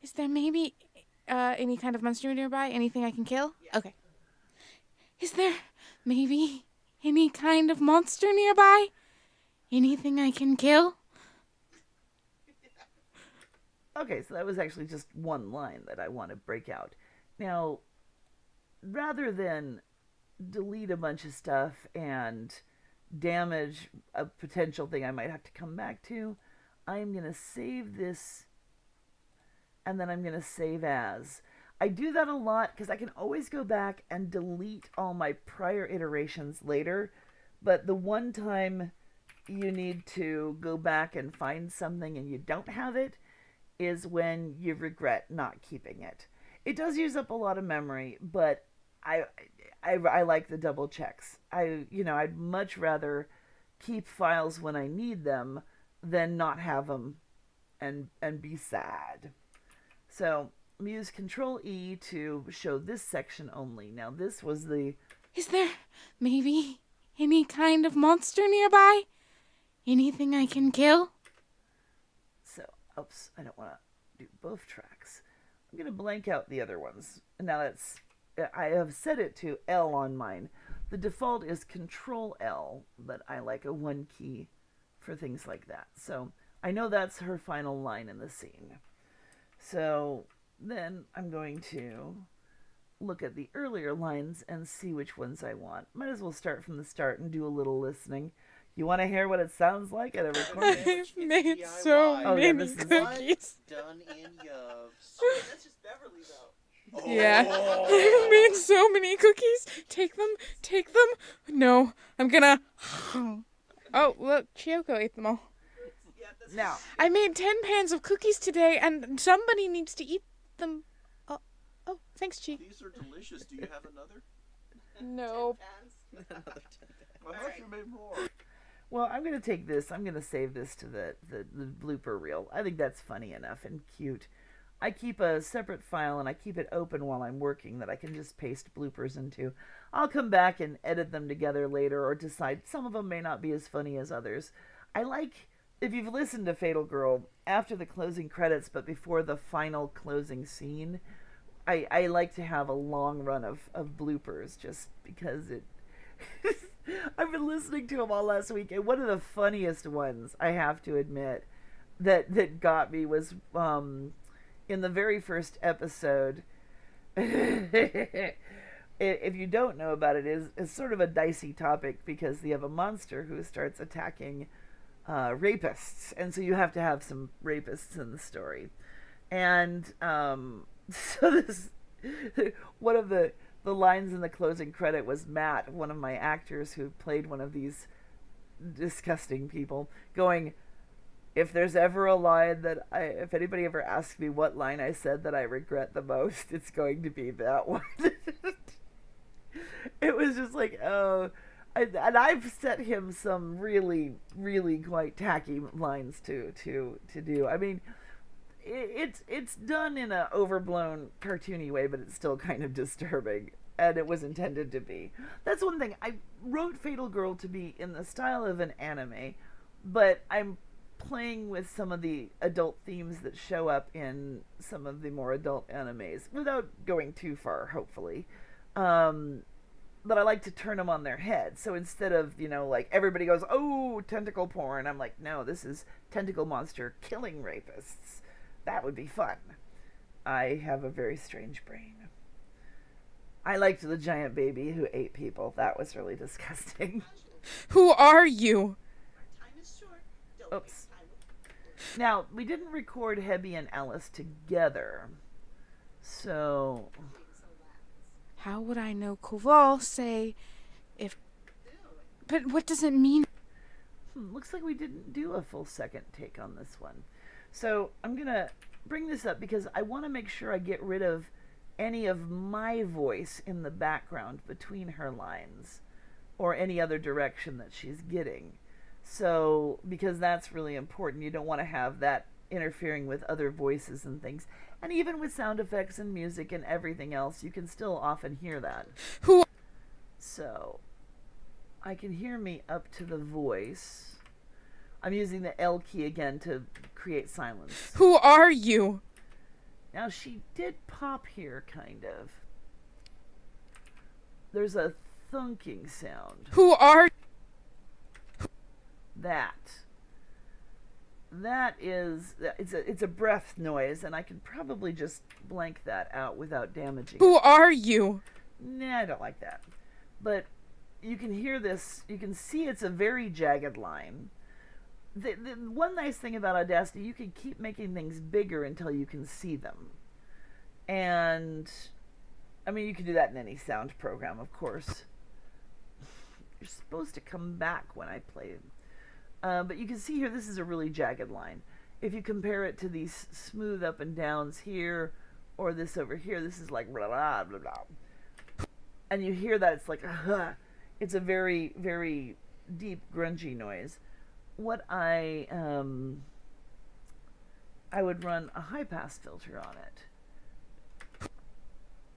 Speaker 4: Is there maybe any kind of monster nearby? Anything I can kill?
Speaker 3: Yeah.
Speaker 4: Okay. Is there maybe any kind of monster nearby? Anything I can kill?
Speaker 1: Okay, so that was actually just one line that I want to break out. Now, rather than delete a bunch of stuff and damage a potential thing I might have to come back to, I'm going to save this, and then I'm going to save as. I do that a lot because I can always go back and delete all my prior iterations later, but the one time you need to go back and find something and you don't have it is when you regret not keeping it. It does use up a lot of memory, but I like the double checks. I'd much rather keep files when I need them than not have them and be sad. So I'm use Control E to show this section only. Now this was the...
Speaker 4: Is there maybe any kind of monster nearby? Anything I can kill?
Speaker 1: So, oops, I don't want to do both tracks. I'm going to blank out the other ones. Now I have set it to L on mine. The default is Control L, but I like a 1 key for things like that. So I know that's her final line in the scene. So then I'm going to look at the earlier lines and see which ones I want. Might as well start from the start and do a little listening. You want to hear what it sounds like at a recording?
Speaker 4: I've made so
Speaker 2: DIY.
Speaker 1: Oh, yeah,
Speaker 4: many
Speaker 1: this is-
Speaker 4: cookies.
Speaker 2: Done in Yubs.
Speaker 3: Oh, that's just Beverly, though.
Speaker 4: Yeah, I've made so many cookies. Take them. No, I'm gonna... Oh, look, Chiyoko ate them all.
Speaker 3: Yeah, that's
Speaker 1: Now,
Speaker 4: I made 10 pans of cookies today, and somebody needs to eat them. Oh, thanks, Chi.
Speaker 5: These are delicious. Do you have another?
Speaker 4: No.
Speaker 3: pans.
Speaker 5: I thought you made more.
Speaker 1: Well, I'm going to take this. I'm going to save this to the blooper reel. I think that's funny enough and cute. I keep a separate file and I keep it open while I'm working that I can just paste bloopers into. I'll come back and edit them together later or decide some of them may not be as funny as others. I like, if you've listened to Fatal Girl, after the closing credits but before the final closing scene, I like to have a long run of bloopers just because it... I've been listening to them all last week, and one of the funniest ones, I have to admit, that got me was in the very first episode. If you don't know about it, is sort of a dicey topic because you have a monster who starts attacking rapists, and so you have to have some rapists in the story. And so this one of the lines in the closing credit was Matt, one of my actors who played one of these disgusting people, going, if there's ever a line that if anybody ever asks me what line I said that I regret the most, it's going to be that one. It was just like, oh, and I've set him some really, really quite tacky lines to do. I mean, it's done in a overblown, cartoony way, but it's still kind of disturbing, and it was intended to be. That's one thing. I wrote Fatal Girl to be in the style of an anime, but I'm playing with some of the adult themes that show up in some of the more adult animes, without going too far, hopefully. But I like to turn them on their head. So instead of, like everybody goes, oh, tentacle porn, I'm like, no, this is tentacle monster killing rapists. That would be fun. I have a very strange brain. I liked the giant baby who ate people. That was really disgusting.
Speaker 4: Who are you?
Speaker 3: Time is short. Don't
Speaker 1: Oops.
Speaker 3: waste time.
Speaker 1: Now, we didn't record Hebi and Alice together. So,
Speaker 4: How would I know Koval say if... But what does it mean?
Speaker 1: looks like we didn't do a full second take on this one. So I'm going to bring this up because I want to make sure I get rid of any of my voice in the background between her lines or any other direction that she's getting. So, because that's really important. You don't want to have that interfering with other voices and things. And even with sound effects and music and everything else, you can still often hear that.
Speaker 4: Who...
Speaker 1: So, I can hear me up to the voice. I'm using the L key again to create silence.
Speaker 4: Who are you?
Speaker 1: Now, she did pop here, kind of. There's a thunking sound.
Speaker 4: Who are...
Speaker 1: That is... It's a breath noise, and I can probably just blank that out without damaging
Speaker 4: Who
Speaker 1: it.
Speaker 4: are you?
Speaker 1: Nah, I don't like that. But you can hear this. You can see it's a very jagged line. The one nice thing about Audacity, you can keep making things bigger until you can see them. And, I mean, you can do that in any sound program, of course. You're supposed to come back when I play it. But you can see here, this is a really jagged line. If you compare it to these smooth up and downs here, or this over here, this is like blah, blah, blah, blah. And you hear that, it's like, it's a very, very deep, grungy noise. What I would run a high pass filter on it.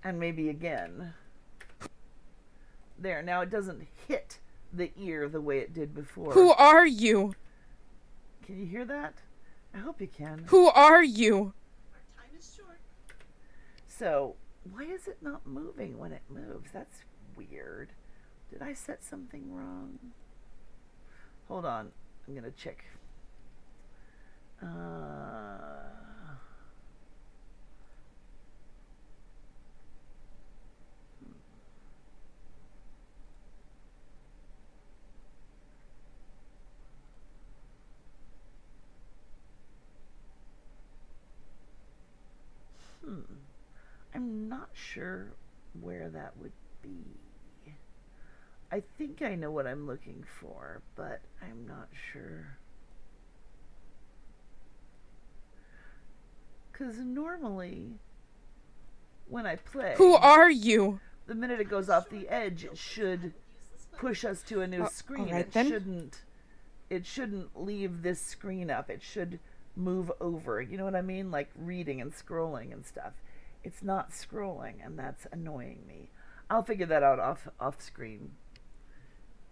Speaker 1: And maybe again. There, now it doesn't hit the ear the way it did before.
Speaker 4: Who are you?
Speaker 1: Can you hear that? I hope you can.
Speaker 4: Who are you?
Speaker 3: Our time is short.
Speaker 1: So, why is it not moving when it moves? That's weird. Did I set something wrong? Hold on. I'm going to check. I'm not sure where that would be. I think I know what I'm looking for, but I'm not sure. Because normally, when I play,
Speaker 4: Who are you?
Speaker 1: the minute it goes off the edge, it should push us to a new screen.
Speaker 4: alright
Speaker 1: It
Speaker 4: then.
Speaker 1: shouldn't it shouldn't leave this screen up. It should move over. You know what I mean? Like reading and scrolling and stuff. It's not scrolling, and that's annoying me. I'll figure that out off screen.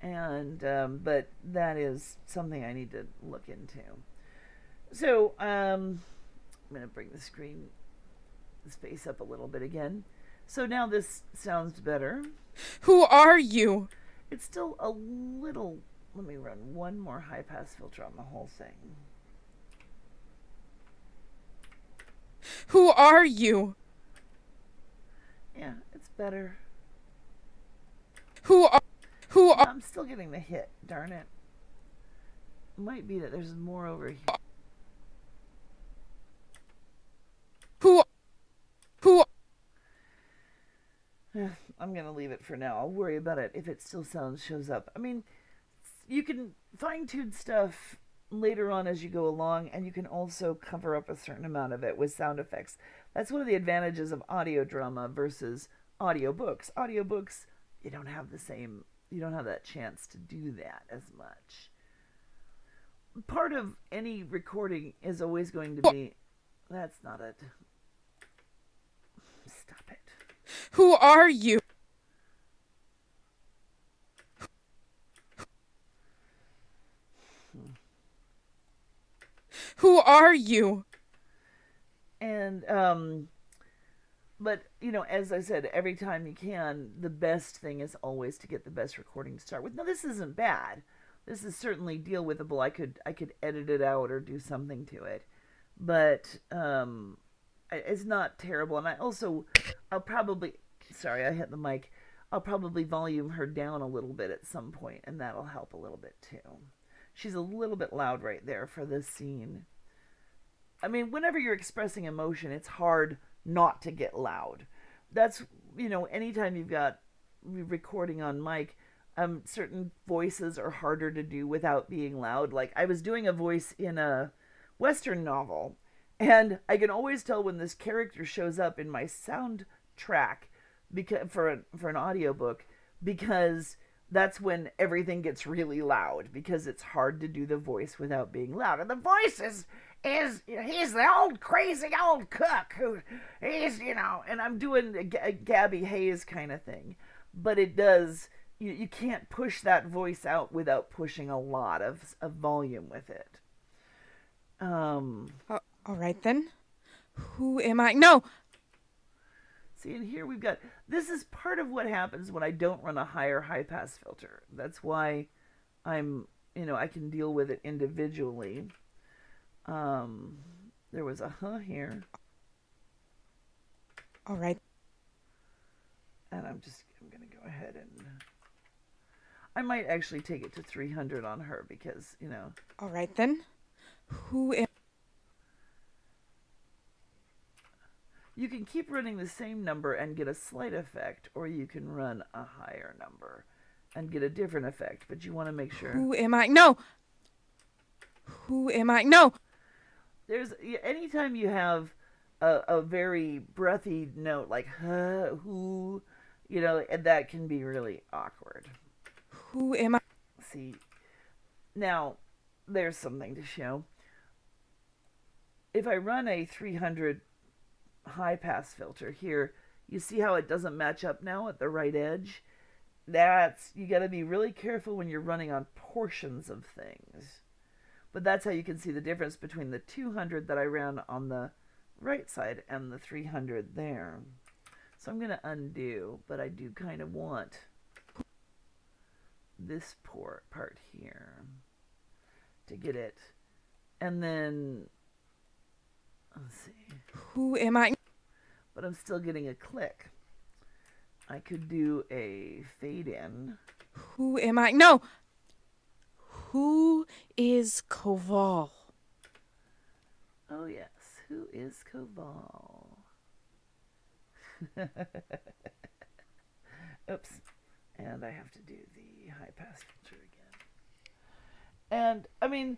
Speaker 1: And but that is something I need to look into. So I'm going to bring the space up a little bit again. So now this sounds better.
Speaker 4: Who are you?
Speaker 1: It's still a little. Let me run one more high pass filter on the whole thing.
Speaker 4: Who are you?
Speaker 1: Yeah, it's better.
Speaker 4: Who are?
Speaker 1: I'm still getting the hit. Darn it. Might be that there's more over here.
Speaker 4: Who?
Speaker 1: I'm gonna leave it for now. I'll worry about it if it still shows up. I mean, you can fine-tune stuff later on as you go along, and you can also cover up a certain amount of it with sound effects. That's one of the advantages of audio drama versus audiobooks. Audiobooks, you don't have that chance to do that as much. Part of any recording is always going to be, that's not it. Stop it.
Speaker 4: Who are you? Who are you?
Speaker 1: And but as I said, every time you can, the best thing is always to get the best recording to start with. Now this isn't bad. This is certainly deal-withable. I could edit it out or do something to it, but it's not terrible. And I'll probably, sorry, I hit the mic. I'll probably volume her down a little bit at some point, and that'll help a little bit too. She's a little bit loud right there for this scene. I mean, whenever you're expressing emotion, it's hard not to get loud. That's, anytime you've got recording on mic, certain voices are harder to do without being loud. Like, I was doing a voice in a Western novel, and I can always tell when this character shows up in my soundtrack for an audiobook, because that's when everything gets really loud, because it's hard to do the voice without being loud. And the voice is he's the old crazy old cook who he's, and I'm doing a Gabby Hayes kind of thing. But it does, you can't push that voice out without pushing a lot of volume with it.
Speaker 4: All right then. Who am I? No!
Speaker 1: See, and here we've got, this is part of what happens when I don't run a higher high pass filter. That's why I'm, I can deal with it individually. There was a here.
Speaker 4: All right.
Speaker 1: And I'm going to go ahead and, I might actually take it to 300 on her because,
Speaker 4: All right then. Who am
Speaker 1: You can keep running the same number and get a slight effect, or you can run a higher number and get a different effect, but you want to make sure.
Speaker 4: Who am I? No! Who am I? No!
Speaker 1: Anytime you have a very breathy note like who, and that can be really awkward.
Speaker 4: Who am I?
Speaker 1: See, now there's something to show. If I run a 300 high pass filter here, you see how it doesn't match up now at the right edge? You got to be really careful when you're running on portions of things. But that's how you can see the difference between the 200 that I ran on the right side and the 300 there. So I'm going to undo, but I do kind of want this part here to get it. And then, let's see.
Speaker 4: Who am I?
Speaker 1: But I'm still getting a click. I could do a fade in.
Speaker 4: Who am I? No! Who is Koval?
Speaker 1: Oh yes, who is Koval? Oops. And I have to do the high pass filter again. And, I mean,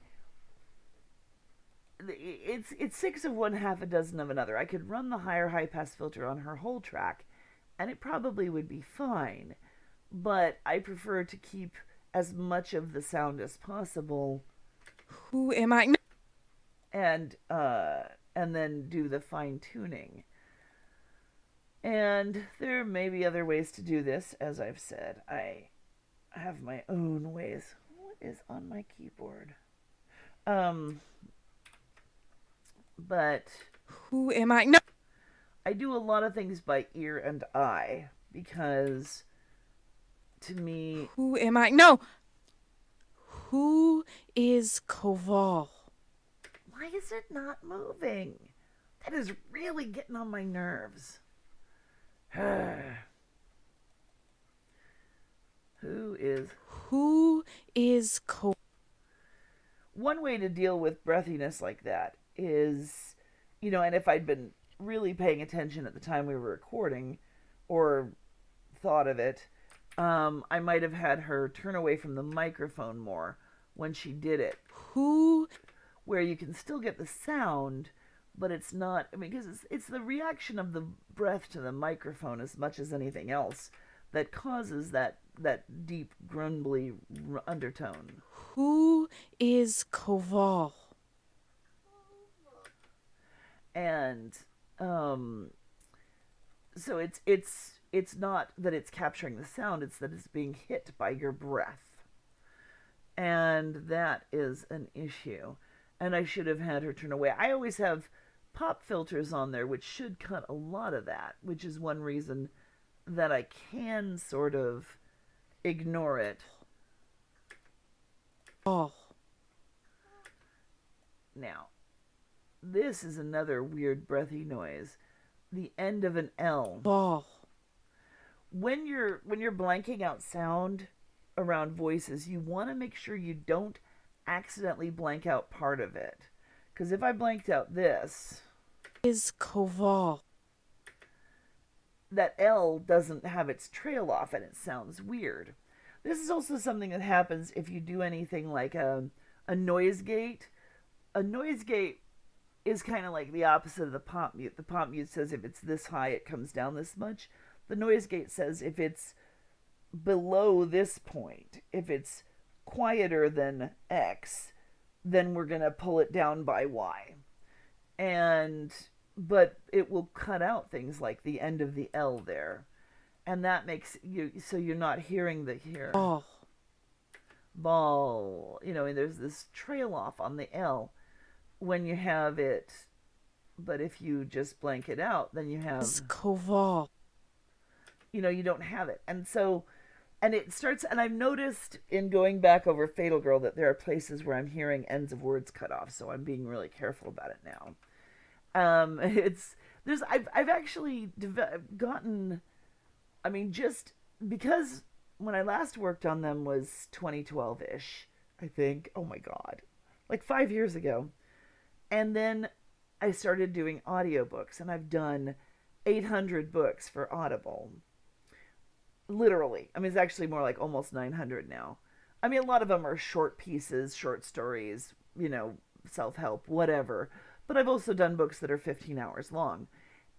Speaker 1: it's 6 of one, half a dozen of another. I could run the higher high pass filter on her whole track, and it probably would be fine. But I prefer to keep as much of the sound as possible
Speaker 4: Who am I?
Speaker 1: and then do the fine tuning. And there may be other ways to do this. As I've said, I have my own ways. What is on my keyboard? But
Speaker 4: Who am I? No.
Speaker 1: I do a lot of things by ear and eye because to me,
Speaker 4: Who am I? No. Who is Koval?
Speaker 1: why is it not moving? That is really getting on my nerves. Who is
Speaker 4: Koval?
Speaker 1: one way to deal with breathiness like that is, and if I'd been really paying attention at the time we were recording or thought of it, I might have had her turn away from the microphone more when she did it. Where you can still get the sound, but it's not, because it's the reaction of the breath to the microphone as much as anything else that causes that deep, grumbly undertone.
Speaker 4: Who is Koval?
Speaker 1: And so it's not that it's capturing the sound, it's that it's being hit by your breath. And that is an issue. And I should have had her turn away. I always have pop filters on there, which should cut a lot of that, which is one reason that I can sort of ignore it.
Speaker 4: Oh.
Speaker 1: Now, this is another weird breathy noise. The end of an L.
Speaker 4: Ball.
Speaker 1: When you're blanking out sound around voices, you want to make sure you don't accidentally blank out part of it. Because if I blanked out this,
Speaker 4: Is Koval.
Speaker 1: that L doesn't have its trail off and it sounds weird. This is also something that happens if you do anything like a noise gate. A noise gate is kind of like the opposite of the pop mute. The pop mute says if it's this high, it comes down this much. The noise gate says if it's below this point, if it's quieter than X, then we're going to pull it down by Y. But it will cut out things like the end of the L there. And that makes you, so you're not hearing the here.
Speaker 4: Ball.
Speaker 1: Ball. And there's this trail off on the L when you have it. But if you just blank it out, then you have.
Speaker 4: Is Koval.
Speaker 1: You don't have it. And so, and it starts, and I've noticed in going back over Fatal Girl that there are places where I'm hearing ends of words cut off. So I'm being really careful about it now. I've actually gotten, just because when I last worked on them was 2012-ish, I think. Oh my God. Like 5 years ago. And then I started doing audiobooks, and I've done 800 books for Audible. Literally. It's actually more like almost 900 now. A lot of them are short pieces, short stories, self-help, whatever. But I've also done books that are 15 hours long.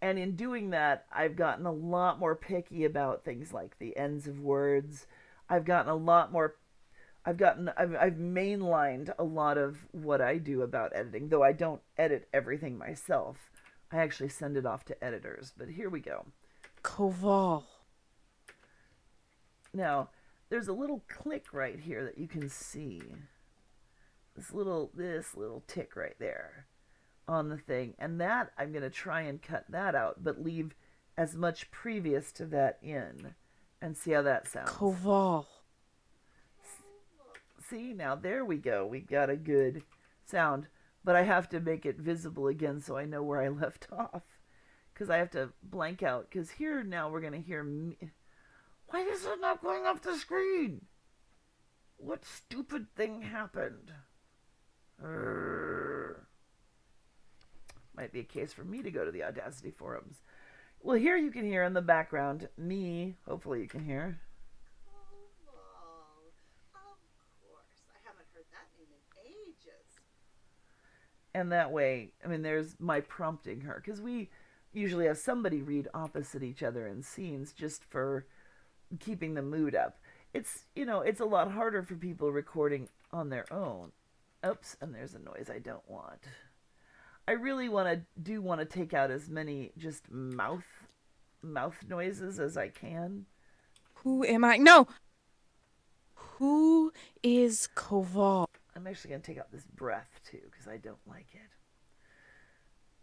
Speaker 1: And in doing that, I've gotten a lot more picky about things like the ends of words. I've mainlined a lot of what I do about editing, though I don't edit everything myself. I actually send it off to editors. But here we go.
Speaker 4: Koval.
Speaker 1: Now, there's a little click right here that you can see. This little tick right there on the thing. And that, I'm going to try and cut that out, but leave as much previous to that in. And see how that sounds.
Speaker 4: Koval.
Speaker 1: See, now there we go. We got a good sound. But I have to make it visible again so I know where I left off. Because I have to blank out. Because here now we're going to hear me. Why is it not going off the screen? What stupid thing happened? Might be a case for me to go to the Audacity forums. Well, here you can hear in the background me. Hopefully you can hear.
Speaker 3: Oh, of course. I haven't heard that name in ages.
Speaker 1: And that way, there's my prompting her. Because we usually have somebody read opposite each other in scenes just for keeping the mood up. It's a lot harder for people recording on their own. Oops, and there's a noise I don't want. I really do want to take out as many just mouth noises as I can.
Speaker 4: Who am I? No! Who is Koval?
Speaker 1: I'm actually going to take out this breath too, because I don't like it.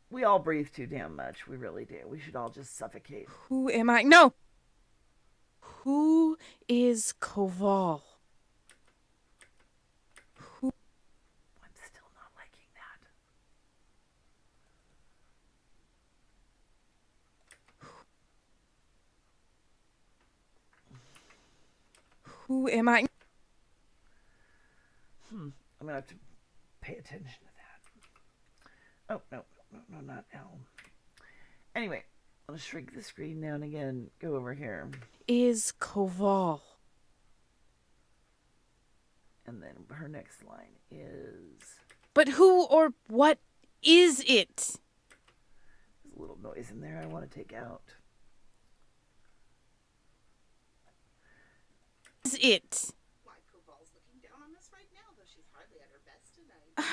Speaker 1: We all breathe too damn much. We really do. We should all just suffocate.
Speaker 4: Who am I? No! Who is Koval?
Speaker 1: I'm still not liking that.
Speaker 4: Who am I?
Speaker 1: I'm going to have to pay attention to that. Oh, no, not L. Anyway, I'll shrink the screen down again. Go over here.
Speaker 4: Is Koval.
Speaker 1: And then her next line is...
Speaker 4: But who or what is it?
Speaker 1: There's a little noise in there I want to take out.
Speaker 4: Is it?
Speaker 3: Why, Koval's looking down on us right now, though she's hardly at her best tonight.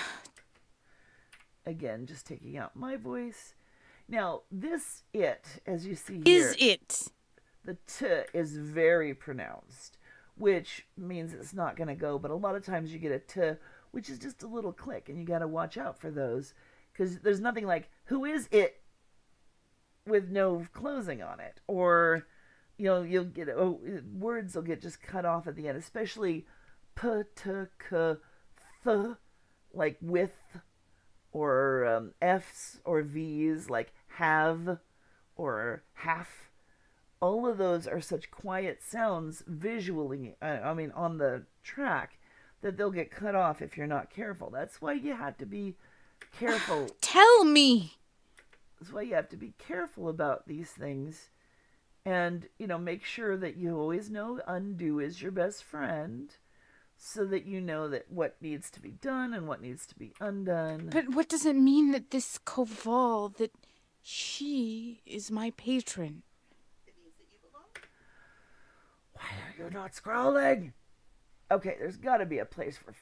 Speaker 1: Again, just taking out my voice. Now, this it, as you see here...
Speaker 4: Is it?
Speaker 1: The T is very pronounced, which means it's not going to go. But a lot of times you get a T, which is just a little click, and you got to watch out for those. Because there's nothing like, who is it? With no closing on it. Or, you'll get, words will get just cut off at the end, especially P, T, K, Th, like with, or F's or V's, like have or half. All of those are such quiet sounds visually, on the track, that they'll get cut off if you're not careful. That's why you have to be careful.
Speaker 4: Tell me!
Speaker 1: That's why you have to be careful about these things. And, make sure that you always know undo is your best friend, so that you know that what needs to be done and what needs to be undone.
Speaker 4: But what does it mean that this Koval, that she is my patron?
Speaker 3: It means that you belong.
Speaker 1: Why are you not scrolling? Okay, there's got to be a place for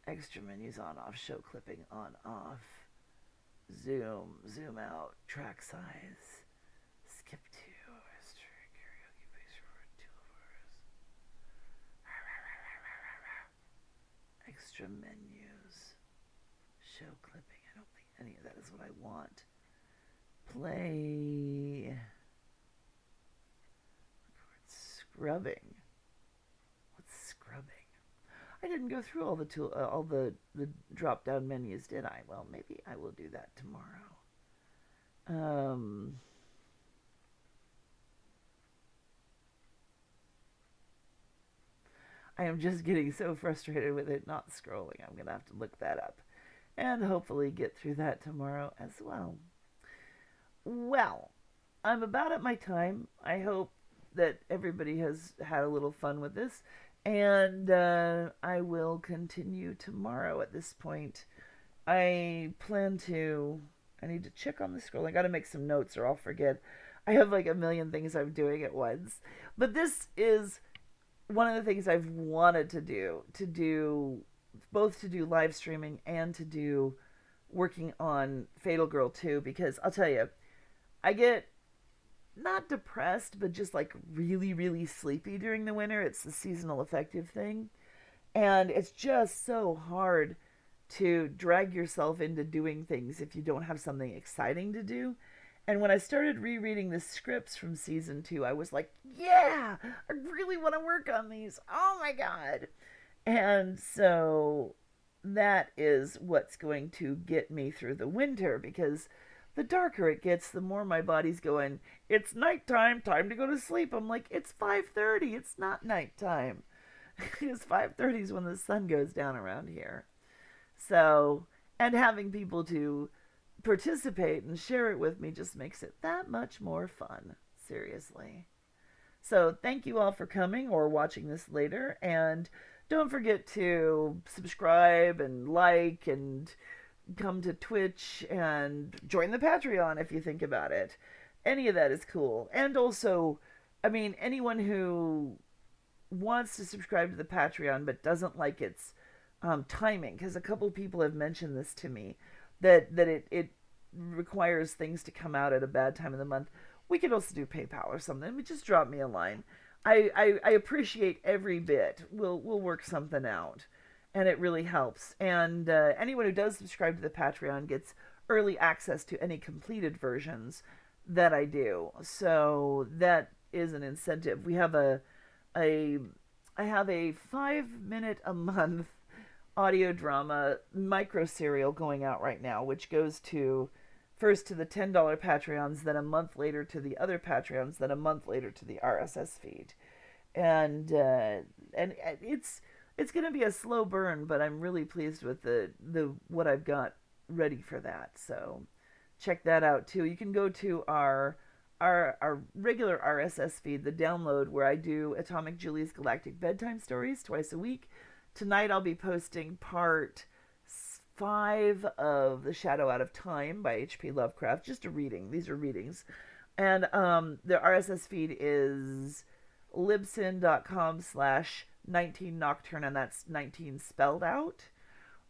Speaker 1: extra menus on off, show clipping on off, zoom out, track size, skip to history, karaoke, face forward, toolbars, extra menus, show clipping. I don't think any of that is what I want. Play. Scrubbing. What's scrubbing? I didn't go through all the drop down menus, did I? Well, maybe I will do that tomorrow. I am just getting so frustrated with it not scrolling. I'm gonna have to look that up, and hopefully get through that tomorrow as well. Well, I'm about at my time. I hope that everybody has had a little fun with this, and I will continue tomorrow. At this point, I need to check on the scroll. I gotta make some notes or I'll forget. I have like a million things I'm doing at once, but this is one of the things I've wanted to do both to do live streaming and to do working on Fatal Girl 2, because I'll tell you, I get not depressed, but just like really, really sleepy during the winter. It's the seasonal affective thing. And it's just so hard to drag yourself into doing things if you don't have something exciting to do. And when I started rereading the scripts from season 2, I was like, yeah, I really want to work on these. Oh my God. And so that is what's going to get me through the winter, because the darker it gets, the more my body's going, it's nighttime, time to go to sleep. I'm like, it's 5:30, it's not nighttime. It's 5:30 is when the sun goes down around here. So, and having people to participate and share it with me just makes it that much more fun. Seriously. So thank you all for coming or watching this later. And don't forget to subscribe and like and come to Twitch and join the Patreon if you think about it. Any of that is cool. And also, I mean, anyone who wants to subscribe to the Patreon but doesn't like its timing, because a couple people have mentioned this to me, that it requires things to come out at a bad time of the month, we could also do PayPal or something. But just drop me a line. I appreciate every bit. We'll work something out, and it really helps. And anyone who does subscribe to the Patreon gets early access to any completed versions that I do. So that is an incentive. I have a 5-minute a month audio drama micro serial going out right now, which goes to first to the $10 Patreons, then a month later to the other Patreons, then a month later to the RSS feed. And it's going to be a slow burn, but I'm really pleased with the what I've got ready for that. So check that out too. You can go to our regular RSS feed, the download, where I do Atomic Julie's Galactic Bedtime Stories twice a week. Tonight I'll be posting part 5 of The Shadow Out of Time by H.P. Lovecraft. Just a reading. These are readings. And the RSS feed is libsyn.com/19nocturne, and that's 19 spelled out.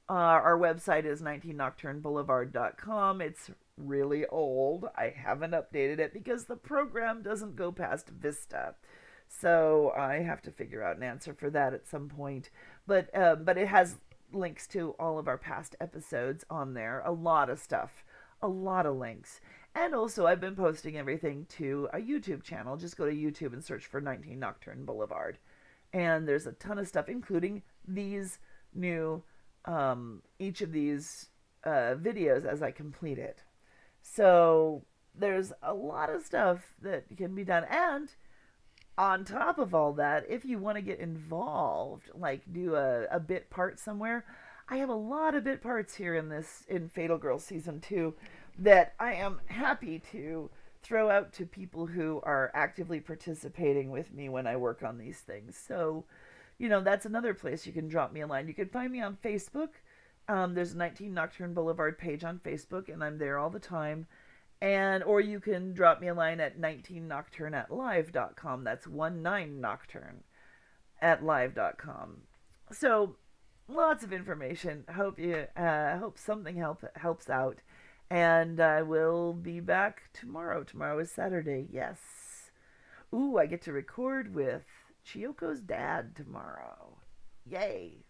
Speaker 1: Our website is 19nocturneboulevard.com. It's really old. I haven't updated it because the program doesn't go past Vista. So I have to figure out an answer for that at some point. But it has links to all of our past episodes on there. A lot of stuff. A lot of links. And also I've been posting everything to a YouTube channel. Just go to YouTube and search for 19 Nocturne Boulevard. And there's a ton of stuff, including these new, each of these videos as I complete it. So there's a lot of stuff that can be done. And on top of all that, if you want to get involved, like do a bit part somewhere, I have a lot of bit parts here in Fatal Girls Season 2 that I am happy to throw out to people who are actively participating with me when I work on these things. So, that's another place you can drop me a line. You can find me on Facebook. There's a 19 Nocturne Boulevard page on Facebook, and I'm there all the time. Or you can drop me a line at 19nocturne@live.com. That's 19nocturne at live.com. So lots of information. Hope something helps out. And I will be back tomorrow. Tomorrow is Saturday. Yes. Ooh, I get to record with Chiyoko's dad tomorrow. Yay.